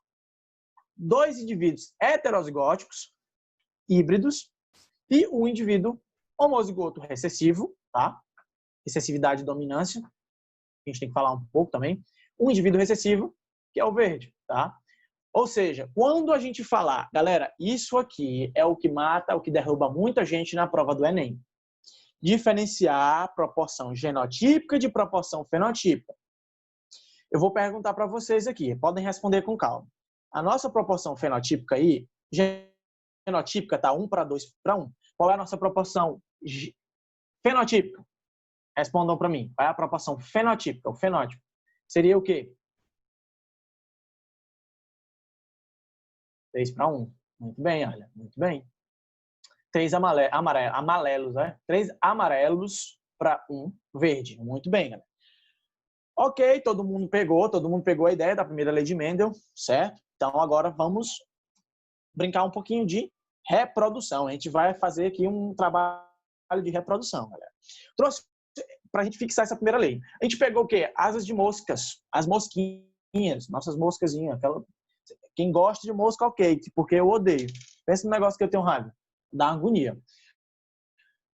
2 indivíduos heterozigóticos, híbridos, e um indivíduo homozigoto recessivo, tá? Recessividade e dominância. A gente tem que falar um pouco também. Um indivíduo recessivo, que é o verde, tá? Ou seja, quando a gente falar, galera, isso aqui é o que mata, o que derruba muita gente na prova do Enem. Diferenciar a proporção genotípica de proporção fenotípica. Eu vou perguntar para vocês aqui, podem responder com calma. A nossa proporção fenotípica aí, genotípica está 1 para 2 para 1. Qual é a nossa proporção fenotípica? Respondam para mim. Qual é a proporção fenotípica? O fenótipo seria o quê? 3 para 1. Muito bem, olha. Muito bem. 3 amarelos, né? 3 amarelos para 1 verde. Muito bem, galera. Ok, todo mundo pegou a ideia da primeira lei de Mendel, certo? Então, agora vamos brincar um pouquinho de reprodução. A gente vai fazer aqui um trabalho de reprodução, galera. Trouxe para a gente fixar essa primeira lei. A gente pegou o quê? Asas de moscas, as mosquinhas, nossas moscazinhas. Aquela... Quem gosta de mosca, ok, porque eu odeio. Pensa no negócio que eu tenho raiva, dá agonia.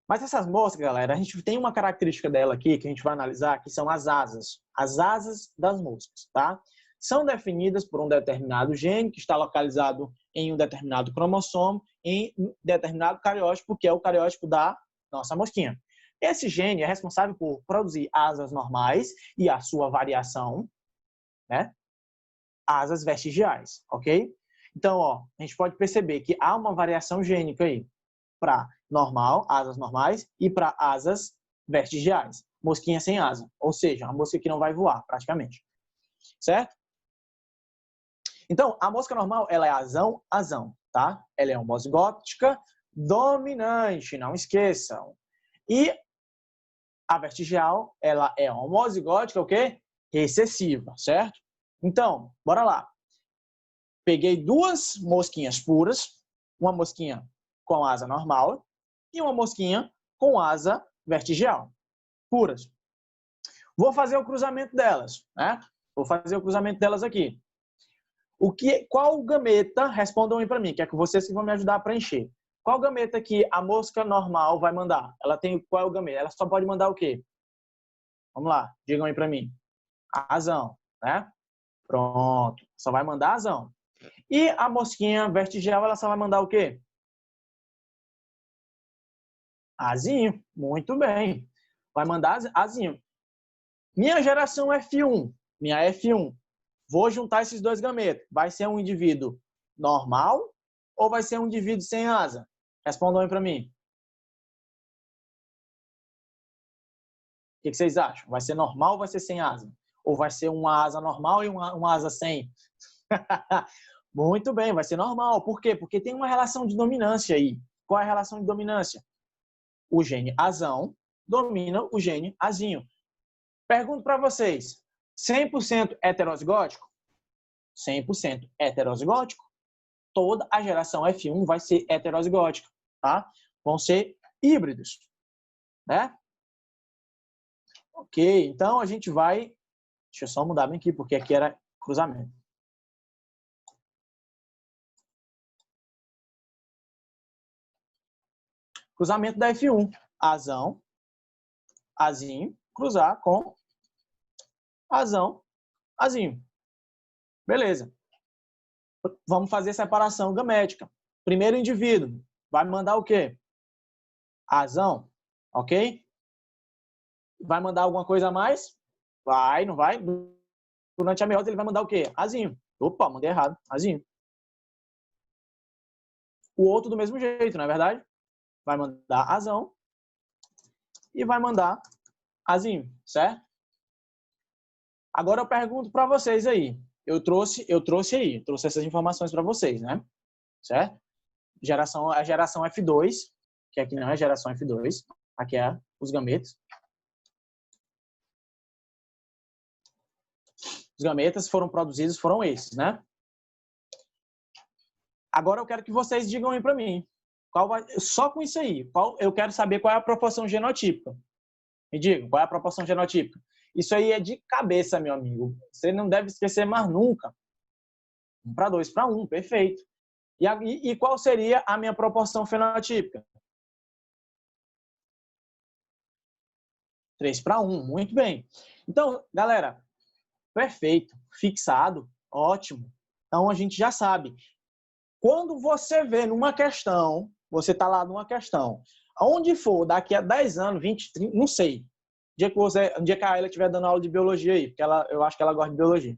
Mas essas moscas, galera, a gente tem uma característica dela aqui que a gente vai analisar, que são as asas das moscas, tá? São definidas por um determinado gene que está localizado em um determinado cromossomo, em um determinado cariótipo, que é o cariótipo da nossa mosquinha. Esse gene é responsável por produzir asas normais e a sua variação, né? Asas vestigiais, ok? Então, ó, a gente pode perceber que há uma variação gênica aí para normal, asas normais, e para asas vestigiais, mosquinha sem asa, ou seja, uma mosca que não vai voar, praticamente. Certo? Então, a mosca normal, ela é asão, tá? Ela é homozigótica dominante, não esqueçam. E a vestigial, ela é homozigótica, o quê? Recessiva, certo? Então, bora lá. Peguei 2 mosquinhas puras, uma mosquinha com asa normal e uma mosquinha com asa vertigial, puras. Vou fazer o cruzamento delas, né? Vou fazer o cruzamento delas aqui. Qual gameta, respondam aí para mim, que é que vocês que vão me ajudar a preencher. Qual gameta que a mosca normal vai mandar? Ela tem qual é o gameta? Ela só pode mandar o quê? Vamos lá, digam aí para mim. Asão, né? Pronto, só vai mandar asão. E a mosquinha vertigial, ela só vai mandar o quê? Azinho, muito bem. Vai mandar azinho. Minha geração F1, minha F1. Vou juntar esses 2 gametas. Vai ser um indivíduo normal ou vai ser um indivíduo sem asa? Respondam aí para mim. que vocês acham? Vai ser normal ou vai ser sem asa? Ou vai ser uma asa normal e uma asa sem? Muito bem, vai ser normal. Por quê? Porque tem uma relação de dominância aí. Qual é a relação de dominância? O gene azão domina o gene azinho. Pergunto para vocês, 100% heterozigótico? 100% heterozigótico? Toda a geração F1 vai ser heterozigótica, tá? Vão ser híbridos, né? Ok, então a gente vai... Deixa eu só mudar bem aqui, porque aqui era cruzamento. Cruzamento da F1. Azão, azinho, cruzar com azão, azinho. Beleza. Vamos fazer separação gamética. Primeiro indivíduo vai mandar o quê? Azão, ok? Vai mandar alguma coisa a mais? Vai, não vai? Durante a meiose ele vai mandar o quê? Azinho. Opa, mandei errado. Azinho. O outro do mesmo jeito, não é verdade? Vai mandar azão e vai mandar azinho, certo? Agora eu pergunto para vocês aí. Eu trouxe essas informações para vocês, né? Certo? A geração F2, que aqui não é a geração F2, aqui é os gametas. Os gametas foram produzidos, foram esses, né? Agora eu quero que vocês digam aí para mim. Só com isso aí, eu quero saber qual é a proporção genotípica. Me digam, qual é a proporção genotípica? Isso aí é de cabeça, meu amigo. Você não deve esquecer mais nunca. 1:2:1, perfeito. E qual seria a minha proporção fenotípica? 3:1, muito bem. Então, galera, perfeito, fixado, ótimo. Então, a gente já sabe. Quando você vê numa questão, você está lá numa questão, aonde for, daqui a 10 anos, 20, 30, não sei, um dia que a Ayla estiver dando aula de biologia aí, porque eu acho que ela gosta de biologia.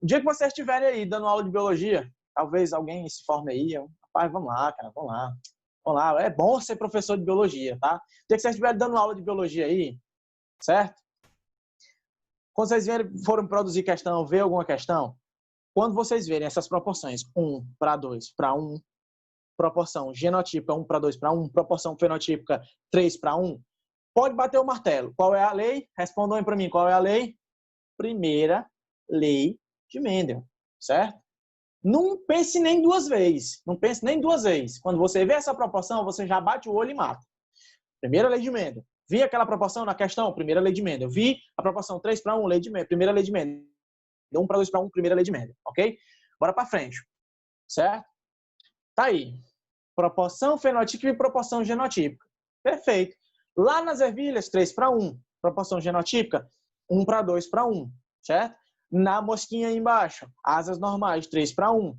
O dia que vocês estiverem aí dando aula de biologia, talvez alguém se forme aí, rapaz, vamos lá, cara, vamos lá. Vamos lá, é bom ser professor de biologia, tá? O dia que vocês estiverem dando aula de biologia aí, certo? Quando vocês forem produzir questão, ver alguma questão, quando vocês verem essas proporções 1:2:1, proporção genotípica 1:2:1, proporção fenotípica 3:1, pode bater o martelo. Qual é a lei? Respondam aí para mim, qual é a lei? Primeira lei de Mendel, certo? Não pense nem duas vezes. Não pense nem duas vezes. Quando você vê essa proporção, você já bate o olho e mata. Primeira lei de Mendel. Vi aquela proporção na questão? Primeira lei de Mendel. Vi a proporção 3:1, lei de Mendel. Primeira lei de Mendel. 1:2:1, primeira lei de Mendel. Ok? Bora para frente. Certo? Tá aí. Proporção fenotípica e proporção genotípica. Perfeito. Lá nas ervilhas, 3:1. Proporção genotípica, 1:2:1. Certo? Na mosquinha aí embaixo, asas normais, 3:1.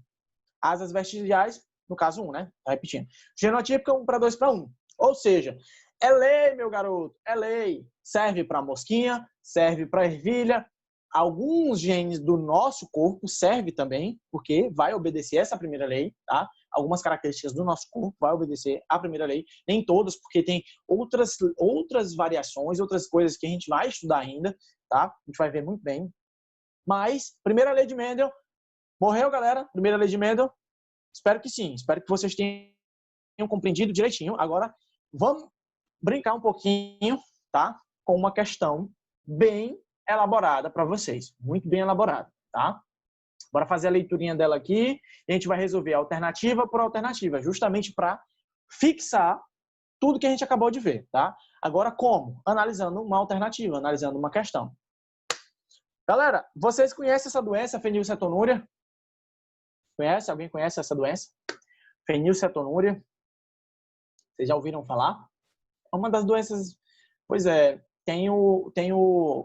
Asas vestigiais, no caso 1, né? Tá repetindo. Genotípica, 1:2:1. Ou seja, é lei, meu garoto, é lei. Serve para mosquinha, serve para ervilha. Alguns genes do nosso corpo servem também, porque vai obedecer essa primeira lei, tá? Algumas características do nosso corpo vai obedecer a primeira lei. Nem todas, porque tem outras variações, outras coisas que a gente vai estudar ainda, tá? A gente vai ver muito bem. Mas, primeira lei de Mendel, morreu, galera? Primeira lei de Mendel? Espero que sim. Espero que vocês tenham compreendido direitinho. Agora, vamos brincar um pouquinho, tá? Com uma questão bem elaborada para vocês. Muito bem elaborada, tá? Bora fazer a leiturinha dela aqui. E a gente vai resolver alternativa por alternativa, justamente para fixar tudo que a gente acabou de ver, tá? Agora, como? Analisando uma alternativa, analisando uma questão. Galera, vocês conhecem essa doença, fenilcetonúria? Conhece? Alguém conhece essa doença? Fenilcetonúria. Vocês já ouviram falar? É uma das doenças... Pois é, tem o,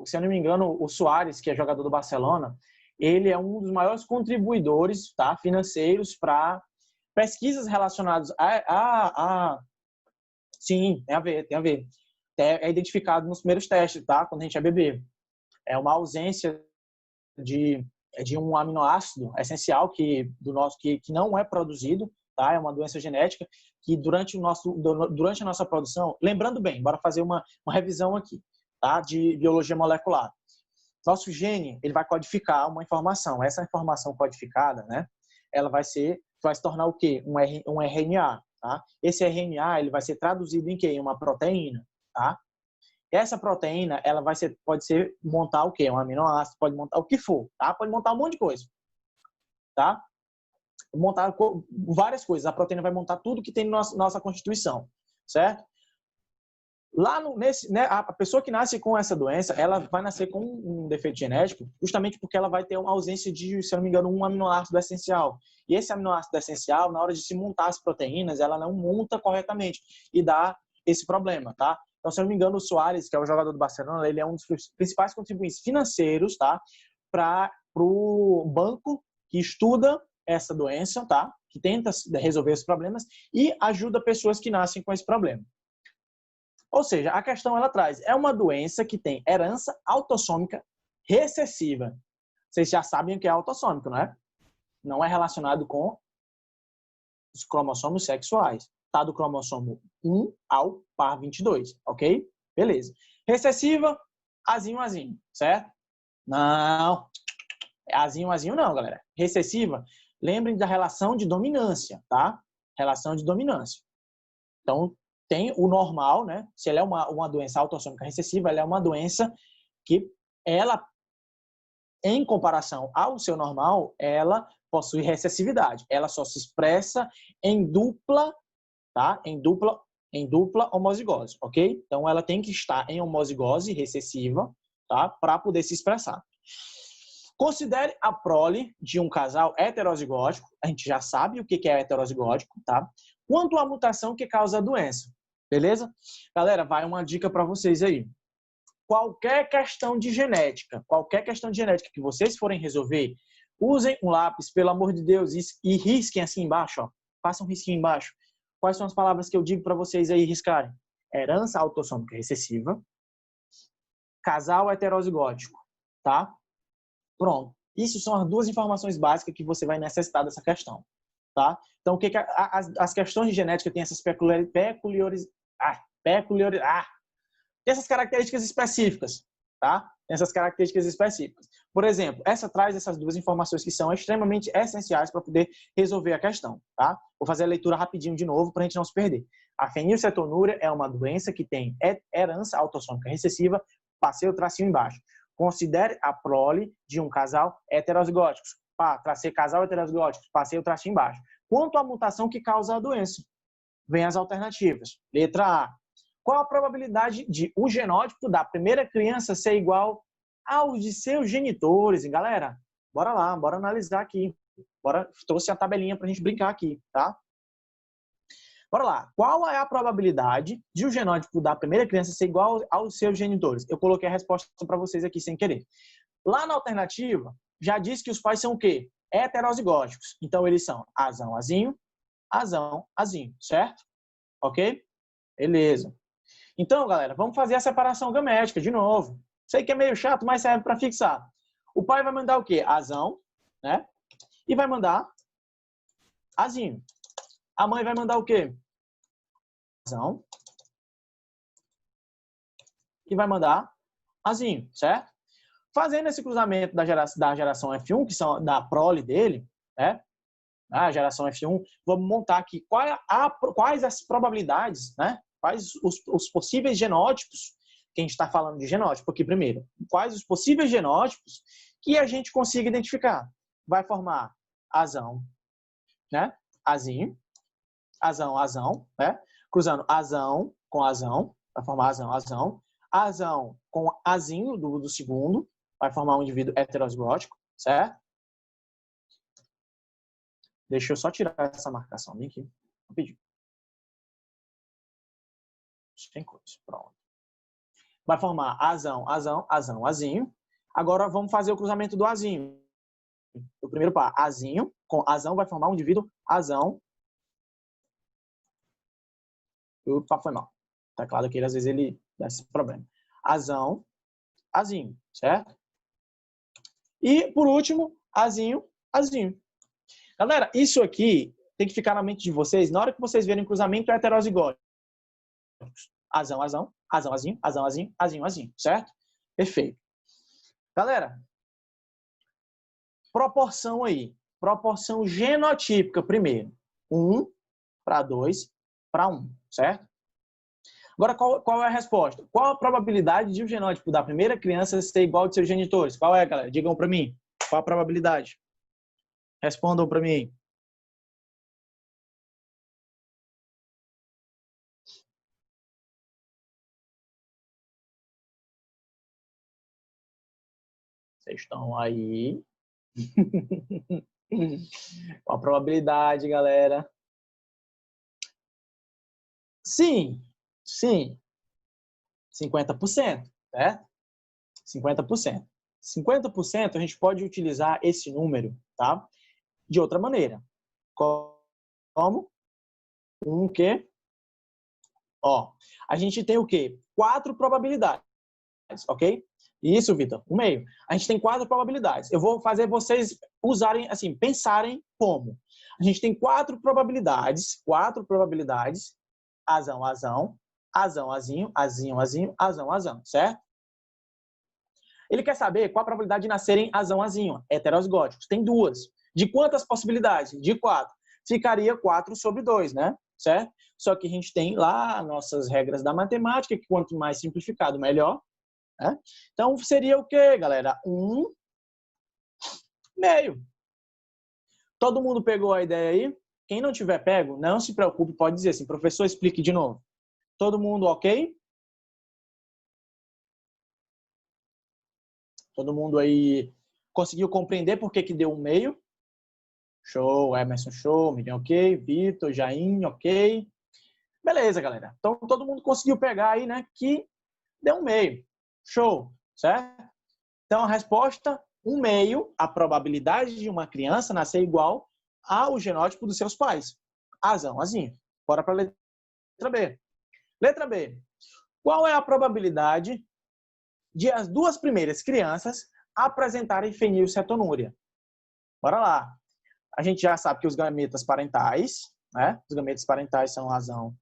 se eu não me engano, o Suárez, que é jogador do Barcelona, ele é um dos maiores contribuidores, tá, financeiros para pesquisas relacionadas Sim, tem a ver. É identificado nos primeiros testes, tá? Quando a gente é bebê. É uma ausência de um aminoácido essencial que não é produzido, tá? É uma doença genética que durante a nossa produção, lembrando bem, bora fazer uma revisão aqui, tá? De biologia molecular. Nosso gene, ele vai codificar uma informação. Essa informação codificada, né? Ela vai se tornar o quê? Um RNA, tá? Esse RNA, ele vai ser traduzido em quê? Em uma proteína, tá? Essa proteína, ela pode ser montar o quê? Um aminoácido, pode montar o que for, tá? Pode montar um monte de coisa, tá? Montar várias coisas. A proteína vai montar tudo que tem na nossa constituição, certo? Lá né, a pessoa que nasce com essa doença, ela vai nascer com um defeito genético, justamente porque ela vai ter uma ausência de, se eu não me engano, um aminoácido essencial. E esse aminoácido essencial, na hora de se montar as proteínas, ela não monta corretamente e dá esse problema, tá? Então, se eu não me engano, o Suárez, que é o jogador do Barcelona, ele é um dos principais contribuintes financeiros, tá? Para o banco que estuda essa doença, tá? Que tenta resolver os problemas e ajuda pessoas que nascem com esse problema. Ou seja, a questão ela traz, é uma doença que tem herança autossômica recessiva. Vocês já sabem o que é autossômico, não é? Não é relacionado com os cromossomos sexuais. Tá do cromossomo 1 ao par 22, ok? Beleza. Recessiva, azinho, azinho, certo? Não. Azinho, azinho não, galera. Recessiva, lembrem da relação de dominância, tá? Relação de dominância. Então, tem o normal, né? Se ela é uma doença autossômica recessiva, ela é uma doença que ela, em comparação ao seu normal, ela possui recessividade. Ela só se expressa em dupla, tá? Em dupla homozigose, ok? Então, ela tem que estar em homozigose recessiva, tá? Para poder se expressar. Considere a prole de um casal heterozigótico. A gente já sabe o que é heterozigótico, tá? Quanto à mutação que causa a doença. Beleza? Galera, vai uma dica para vocês aí. Qualquer questão de genética que vocês forem resolver, usem um lápis, pelo amor de Deus, e risquem assim embaixo, ó. Façam um risquinho embaixo. Quais são as palavras que eu digo para vocês aí riscarem? Herança autossômica recessiva, casal heterozigótico, tá? Pronto. Isso são as duas informações básicas que você vai necessitar dessa questão, tá? Então, o que as questões de genética têm essas tem essas características específicas, tá? Essas características específicas. Por exemplo, essa traz essas duas informações que são extremamente essenciais para poder resolver a questão, tá? Vou fazer a leitura rapidinho de novo para a gente não se perder. A fenilcetonúria é uma doença que tem herança autossômica recessiva, passei o tracinho embaixo. Considere a prole de um casal heterozigótico. Tracei casal heterozigótico, passei o tracinho embaixo. Quanto à mutação que causa a doença? Vem as alternativas. Letra A. Qual a probabilidade de o genótipo da primeira criança ser igual aos de seus genitores? E, galera, bora lá, bora analisar aqui. Trouxe a tabelinha para a gente brincar aqui, tá? Bora lá. Qual é a probabilidade de o genótipo da primeira criança ser igual aos seus genitores? Eu coloquei a resposta para vocês aqui sem querer. Lá na alternativa, já diz que os pais são o quê? Heterozigóticos. Então, eles são azão, azinho, azão, azinho, certo? Ok? Beleza. Então, galera, vamos fazer a separação gamética de novo. Sei que é meio chato, mas serve para fixar. O pai vai mandar o quê? Azão, né? E vai mandar azinho. A mãe vai mandar o quê? Azão. E vai mandar azinho, certo? Fazendo esse cruzamento da geração F1, que são da prole dele, né? A geração F1, vamos montar aqui quais as probabilidades, né? Quais os possíveis genótipos, que a gente está falando de genótipo aqui primeiro, quais os possíveis genótipos que a gente consiga identificar. Vai formar azão, né? Azinho, azão, azão, né? Cruzando azão com azão, vai formar azão, azão. Azão com azinho do segundo, vai formar um indivíduo heterozigótico, certo? Deixa eu só tirar essa marcação aqui. Rapidinho. Sem coisa. Pronto. Vai formar azão, azão, azão, azinho. Agora vamos fazer o cruzamento do azinho. O primeiro par, azinho com azão vai formar um indivíduo azão. Opa, foi mal. Tá claro que às vezes ele dá esse problema. Azão, azinho, certo? E por último, azinho, azinho. Galera, isso aqui tem que ficar na mente de vocês na hora que vocês verem cruzamento heterozigótico. azão, azão, azão, azinho, azão, azinho, azinho, azinho, certo? Perfeito. Galera, proporção aí. Proporção genotípica primeiro. 1 para 2 para 1, certo? Agora, qual é a resposta? Qual a probabilidade de o genótipo da primeira criança ser igual ao de seus genitores? Qual é, galera? Digam para mim. Qual a probabilidade? Respondam para mim. Vocês estão aí? Qual a probabilidade, galera? Sim, sim. 50%, certo? 50%. 50% a gente pode utilizar esse número, tá? De outra maneira. Como? Um quê? Ó, a gente tem o quê? 4 probabilidades, ok? Isso, Vitor, o meio. A gente tem 4 probabilidades. Eu vou fazer vocês usarem, assim, pensarem como. A gente tem 4 probabilidades, azão, azão, azão, azinho, azinho, azinho, azão, azão, certo? Ele quer saber qual a probabilidade de nascerem azão, azinho, heterozigóticos. Tem 2. De quantas possibilidades? De 4. Ficaria 4 sobre 2, né? Certo? Só que a gente tem lá nossas regras da matemática, que quanto mais simplificado, melhor. Né? Então, seria o quê, galera? 1 meio. Todo mundo pegou a ideia aí? Quem não tiver pego, não se preocupe, pode dizer assim, professor, explique de novo. Todo mundo ok? Todo mundo aí conseguiu compreender por que que deu 1 meio? Show, Emerson, show, Miriam, ok, Vitor, Jaim, ok. Beleza, galera. Então, todo mundo conseguiu pegar aí, né, que deu 1 meio. Show, certo? Então, a resposta, 1 meio, a probabilidade de uma criança nascer igual ao genótipo dos seus pais. Azão, azinho. Bora para a letra B. Letra B. Qual é a probabilidade de as 2 primeiras crianças apresentarem fenilcetonúria? Bora lá. A gente já sabe que os gametas parentais, né? Os gametas parentais são azão,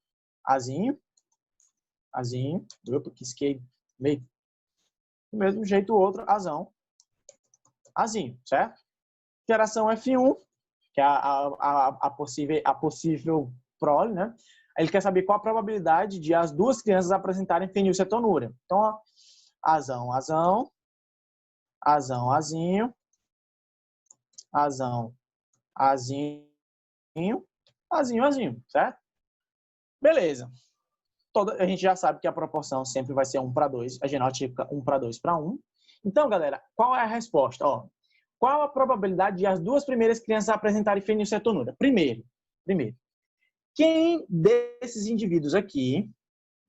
azinho, azinho. Opa, quisquei meio. Do mesmo jeito o outro, azão, azinho, certo? Geração F1, que é a possível prole, né? Ele quer saber qual a probabilidade de as 2 crianças apresentarem fenilcetonúria. Então, ó, azão, azão, azão, azinho, azão, azinho, azinho, azinho, certo? Beleza. A gente já sabe que a proporção sempre vai ser 1 para 2, a genotípica 1 para 2 para 1. Então, galera, qual é a resposta? Ó, qual a probabilidade de as 2 primeiras crianças apresentarem fenilcetonúria? Primeiro, quem desses indivíduos aqui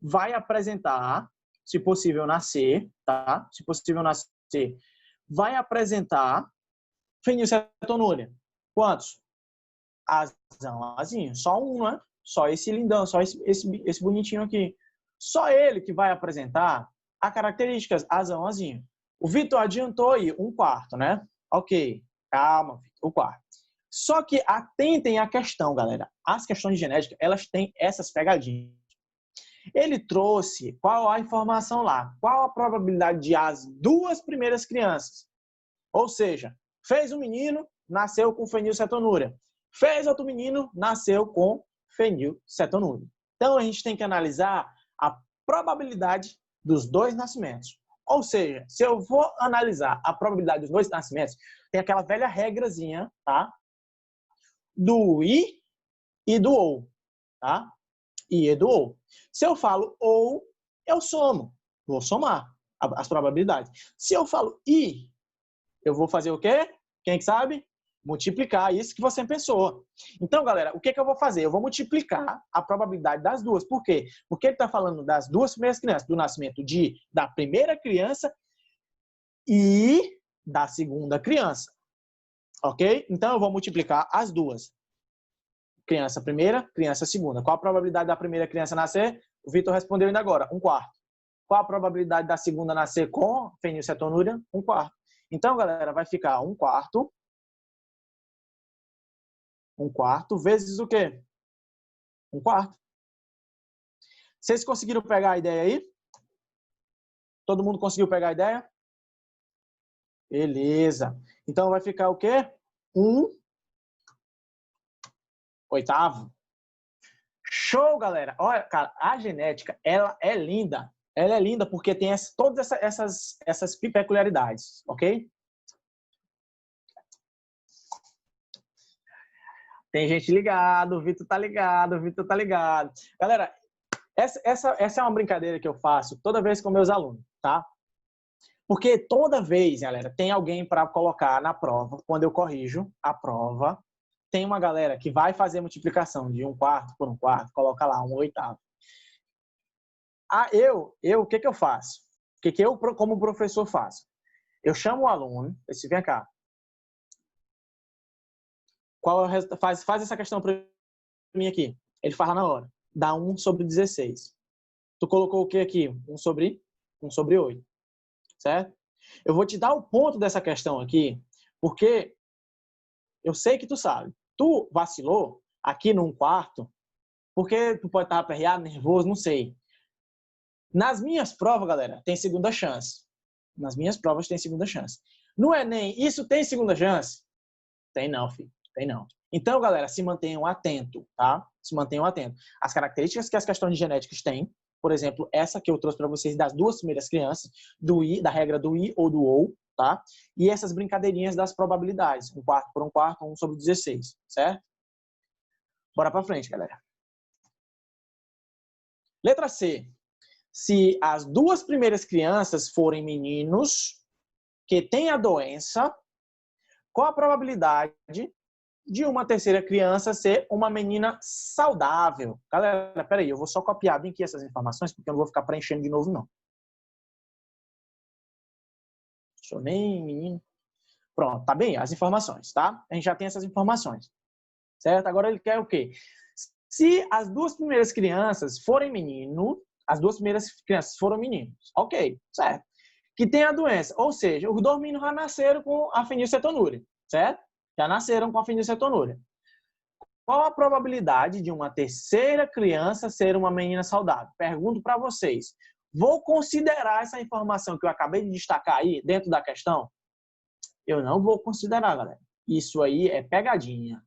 vai apresentar, se possível nascer, tá? Se possível nascer, vai apresentar fenilcetonúria? Quantos? Azão, azinho. Só um, né? Só esse lindão, só esse bonitinho aqui. Só ele que vai apresentar as características azão, azinho. O Vitor adiantou aí 1/4, né? Ok, calma, Vitor, 1/4. Só que atentem à questão, galera. As questões de genética, elas têm essas pegadinhas. Ele trouxe qual a informação lá? Qual a probabilidade de as 2 primeiras crianças? Ou seja, fez um menino, nasceu com fenilcetonúria. Fez outro menino, nasceu com fenilcetonúria. Então, a gente tem que analisar a probabilidade dos 2 nascimentos. Ou seja, se eu vou analisar a probabilidade dos 2 nascimentos, tem aquela velha regrazinha, tá? Do I e do OU, tá? I e do OU. Se eu falo OU, eu somo. Vou somar as probabilidades. Se eu falo I, eu vou fazer o quê? Quem que sabe? Multiplicar isso que você pensou. Então, galera, o que eu vou fazer? Eu vou multiplicar a probabilidade das 2. Por quê? Porque ele está falando das 2 primeiras crianças, do nascimento da primeira criança e da segunda criança. Ok? Então, eu vou multiplicar as 2. Criança primeira, criança segunda. Qual a probabilidade da primeira criança nascer? O Vitor respondeu ainda agora, 1/4. Qual a probabilidade da segunda nascer com fenilcetonúria? 1/4. Então, galera, vai ficar 1/4 vezes o quê? 1/4. Vocês conseguiram pegar a ideia aí? Todo mundo conseguiu pegar a ideia? Beleza. Então vai ficar o quê? 1/8. Show, galera. Olha, cara, a genética, ela é linda. Ela é linda porque tem todas essas peculiaridades, ok? Tem gente ligado, o Vitor tá ligado, o Vitor tá ligado. Galera, essa é uma brincadeira que eu faço toda vez com meus alunos, tá? Porque toda vez, galera, tem alguém para colocar na prova, quando eu corrijo a prova, tem uma galera que vai fazer multiplicação de 1/4 por 1/4, coloca lá 1/8. O que eu faço? O que eu, como professor, faço? Eu chamo o aluno, esse vem cá. Faz essa questão para mim aqui. Ele fala na hora. Dá 1/16. Tu colocou o que aqui? 1/8. Certo? Eu vou te dar o ponto dessa questão aqui, porque eu sei que tu sabe. Tu vacilou aqui no 1/4, porque tu pode estar aperreado, nervoso, não sei. Nas minhas provas, galera, tem segunda chance. Nas minhas provas tem segunda chance. No Enem, isso tem segunda chance? Tem não, filho. Tem não. Então, galera, se mantenham atentos, tá? Se mantenham atentos. As características que as questões de genéticas têm, por exemplo, essa que eu trouxe para vocês das 2 primeiras crianças, da regra do I ou do OU, tá? E essas brincadeirinhas das probabilidades, 1/4 por 1/4, 1/16, certo? Bora para frente, galera. Letra C. Se as 2 primeiras crianças forem meninos que têm a doença, qual a probabilidade de uma terceira criança ser uma menina saudável? Galera, peraí, eu vou só copiar bem aqui essas informações, porque eu não vou ficar preenchendo de novo, não. Deixa eu nem, menino. Pronto, tá bem? As informações, tá? A gente já tem essas informações, certo? Agora ele quer o quê? Se as 2 primeiras crianças forem meninos, as 2 primeiras crianças foram meninos, ok, certo? Que tem a doença, ou seja, os 2 meninos já nasceram com a fenilcetonúria, certo? Já nasceram com a fenilcetonúria. Qual a probabilidade de uma terceira criança ser uma menina saudável? Pergunto para vocês. Vou considerar essa informação que eu acabei de destacar aí dentro da questão? Eu não vou considerar, galera. Isso aí é pegadinha.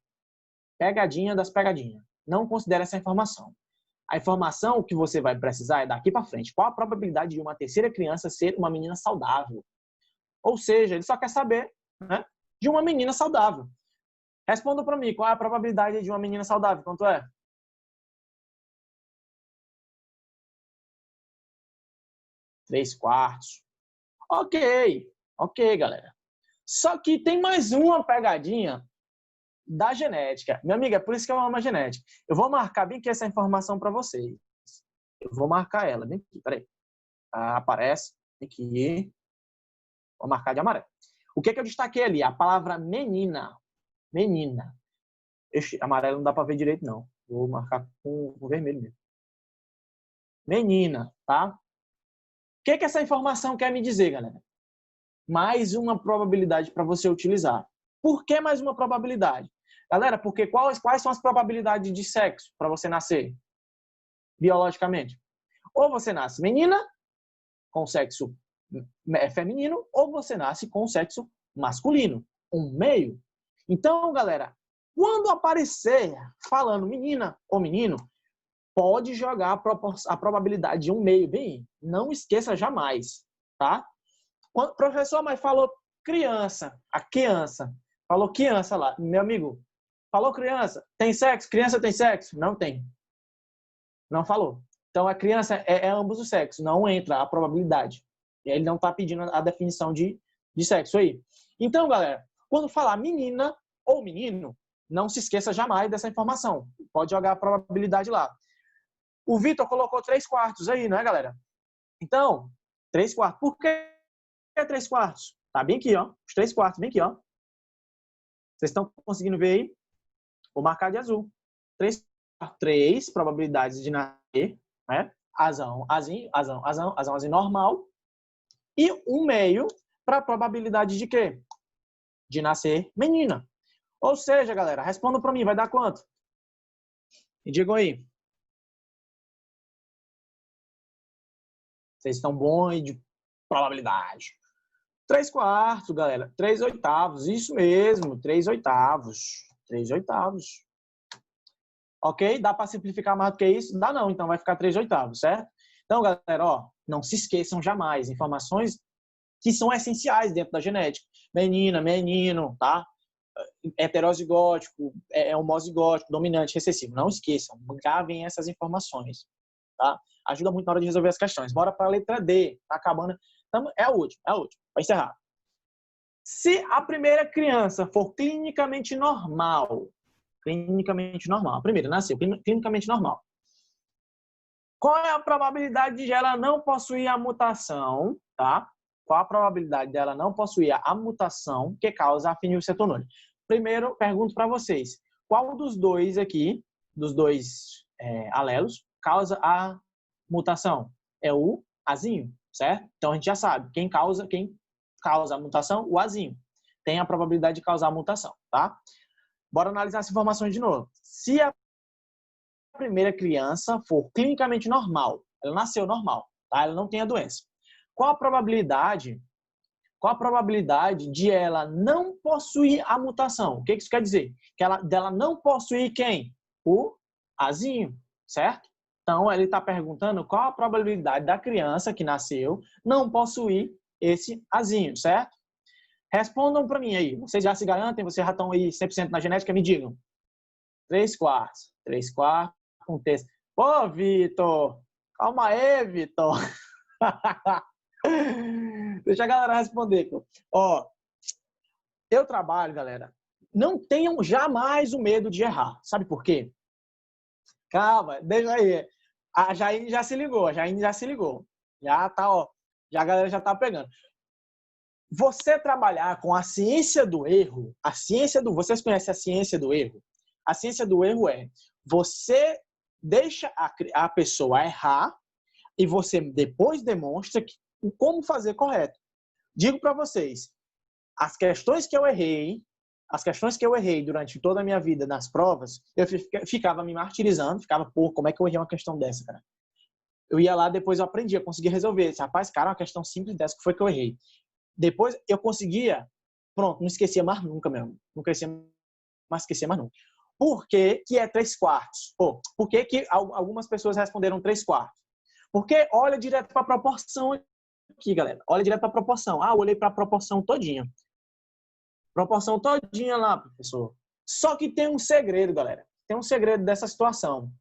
Pegadinha das pegadinhas. Não considere essa informação. A informação que você vai precisar é daqui para frente. Qual a probabilidade de uma terceira criança ser uma menina saudável? Ou seja, ele só quer saber, né, de uma menina saudável. Responda para mim, qual é a probabilidade de uma menina saudável? Quanto é? 3/4. Ok, galera. Só que tem mais uma pegadinha da genética. Minha amiga, é por isso que eu amo a genética. Eu vou marcar bem aqui essa informação para vocês. Eu vou marcar ela bem aqui, peraí. Aparece aqui. Vou marcar de amarelo. O que eu destaquei ali? A palavra menina. Menina. Esse amarelo não dá para ver direito, não. Vou marcar com vermelho mesmo. Menina, tá? O que essa informação quer me dizer, galera? Mais uma probabilidade para você utilizar. Por que mais uma probabilidade? Galera, porque quais são as probabilidades de sexo para você nascer biologicamente? Ou você nasce menina, com sexo feminino, ou você nasce com sexo masculino, um meio. Então, galera, quando aparecer falando menina ou menino, pode jogar a probabilidade de um meio bem. Não esqueça jamais, tá? Quando o professor mas falou criança, a criança, falou criança lá, meu amigo, falou criança, tem sexo? Criança tem sexo? Não tem. Não falou. Então, a criança é ambos os sexos, não entra a probabilidade. Ele não está pedindo a definição de sexo aí. Então, galera, quando falar menina ou menino, não se esqueça jamais dessa informação. Pode jogar a probabilidade lá. O Vitor colocou 3/4 aí, né, galera? Então, 3/4. Por que 3/4? Tá bem aqui, ó. Os 3/4, bem aqui, ó. Vocês estão conseguindo ver aí? Vou marcar de azul. 3 probabilidades de nascer, né? Azão normal. E 1/2 para a probabilidade de quê? De nascer menina. Ou seja, galera, respondam para mim, vai dar quanto? Me digam aí. Vocês estão bons aí de probabilidade. 3/4, galera. 3/8. Isso mesmo, 3/8. 3/8. Ok? Dá para simplificar mais do que isso? Dá não, então vai ficar 3/8, certo? Então, galera, ó, não se esqueçam jamais. Informações que são essenciais dentro da genética. Menina, menino, tá? Heterozigótico, homozigótico, dominante, recessivo. Não esqueçam, gravem essas informações, tá? Ajuda muito na hora de resolver as questões. Bora para a letra D, tá acabando. Então, é a última, para encerrar. Se a primeira criança for clinicamente normal, a primeira nasceu clinicamente normal, qual é a probabilidade de ela não possuir a mutação, tá? Qual a probabilidade dela não possuir a mutação que causa a fenilcetonúria? Primeiro, pergunto para vocês, qual dos dois aqui, dos dois alelos, causa a mutação? É o Azinho, certo? Então a gente já sabe, quem causa a mutação? O Azinho. Tem a probabilidade de causar a mutação, tá? Bora analisar as informações de novo. Se a primeira criança for clinicamente normal, ela nasceu normal, tá? Ela não tem a doença. Qual a probabilidade de ela não possuir a mutação? O que isso quer dizer? Dela não possuir quem? O Azinho, certo? Então, ele está perguntando qual a probabilidade da criança que nasceu não possuir esse Azinho, certo? Respondam para mim aí. Vocês já se garantem? Vocês já estão aí 100% na genética? Me digam. 3/4. 3/4, 1/3. Pô, Vitor! Calma aí, Vitor! Deixa a galera responder, pô. Ó, eu trabalho, galera. Não tenham jamais o medo de errar. Sabe por quê? Calma, deixa aí. A Jaine já se ligou, Já tá, ó. A galera já tá pegando. Você trabalhar com a ciência do erro, vocês conhecem a ciência do erro? A ciência do erro é você deixa a pessoa errar e você depois demonstra como fazer correto. Digo para vocês, as questões que eu errei durante toda a minha vida nas provas, eu ficava me martirizando, pô, como é que eu errei uma questão dessa, cara? Eu ia lá, depois eu aprendia, conseguia resolver. Rapaz, cara, uma questão simples dessa, que foi que eu errei. Depois eu conseguia, pronto, não esquecia mais nunca mesmo. Não esquecia mais nunca. Por que é 3/4? Por que algumas pessoas responderam 3/4? Porque olha direto para a proporção aqui, galera. Olha direto para a proporção. Eu olhei para a proporção todinha. Proporção todinha lá, professor. Só que tem um segredo, galera. Tem um segredo dessa situação.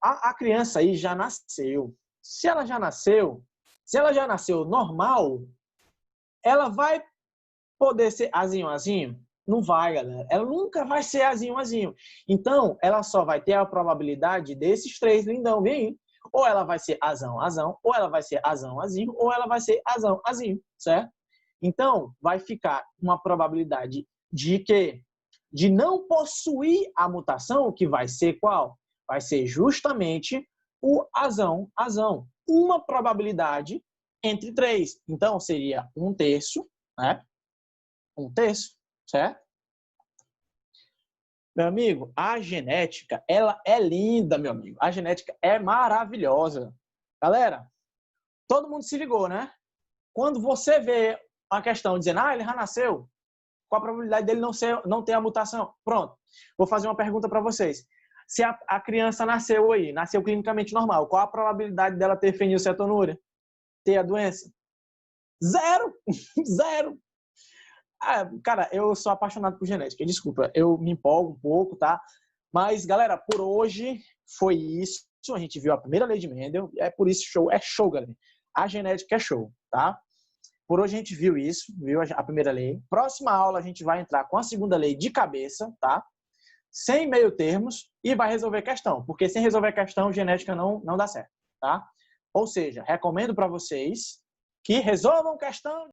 A criança aí já nasceu. Se ela já nasceu normal, ela vai poder ser azinho? Não vai, galera. Ela nunca vai ser azinho. Então, ela só vai ter a probabilidade desses três lindão vir. Ou ela vai ser azão, ou ela vai ser azão, azinho, ou ela vai ser azão, azinho, certo? Então, vai ficar uma probabilidade de quê? De não possuir a mutação, que vai ser qual? Vai ser justamente o azão. Uma probabilidade entre 3. Então, seria 1/3, né? 1/3, certo? Meu amigo, a genética, ela é linda, meu amigo. A genética é maravilhosa. Galera, todo mundo se ligou, né? Quando você vê uma questão dizendo, ele já nasceu, qual a probabilidade dele não ter a mutação? Pronto. Vou fazer uma pergunta para vocês. Se a criança nasceu clinicamente normal, qual a probabilidade dela ter fenilcetonúria? Ter a doença? 0! 0! Cara, eu sou apaixonado por genética. Desculpa, eu me empolgo um pouco, tá? Mas, galera, por hoje foi isso. A gente viu a primeira lei de Mendel. É por isso show, galera. A genética é show, tá? Por hoje a gente viu isso, viu a primeira lei. Próxima aula a gente vai entrar com a segunda lei de cabeça, tá? Sem meio termos e vai resolver questão. Porque sem resolver questão, genética não dá certo, tá? Ou seja, recomendo para vocês que resolvam questão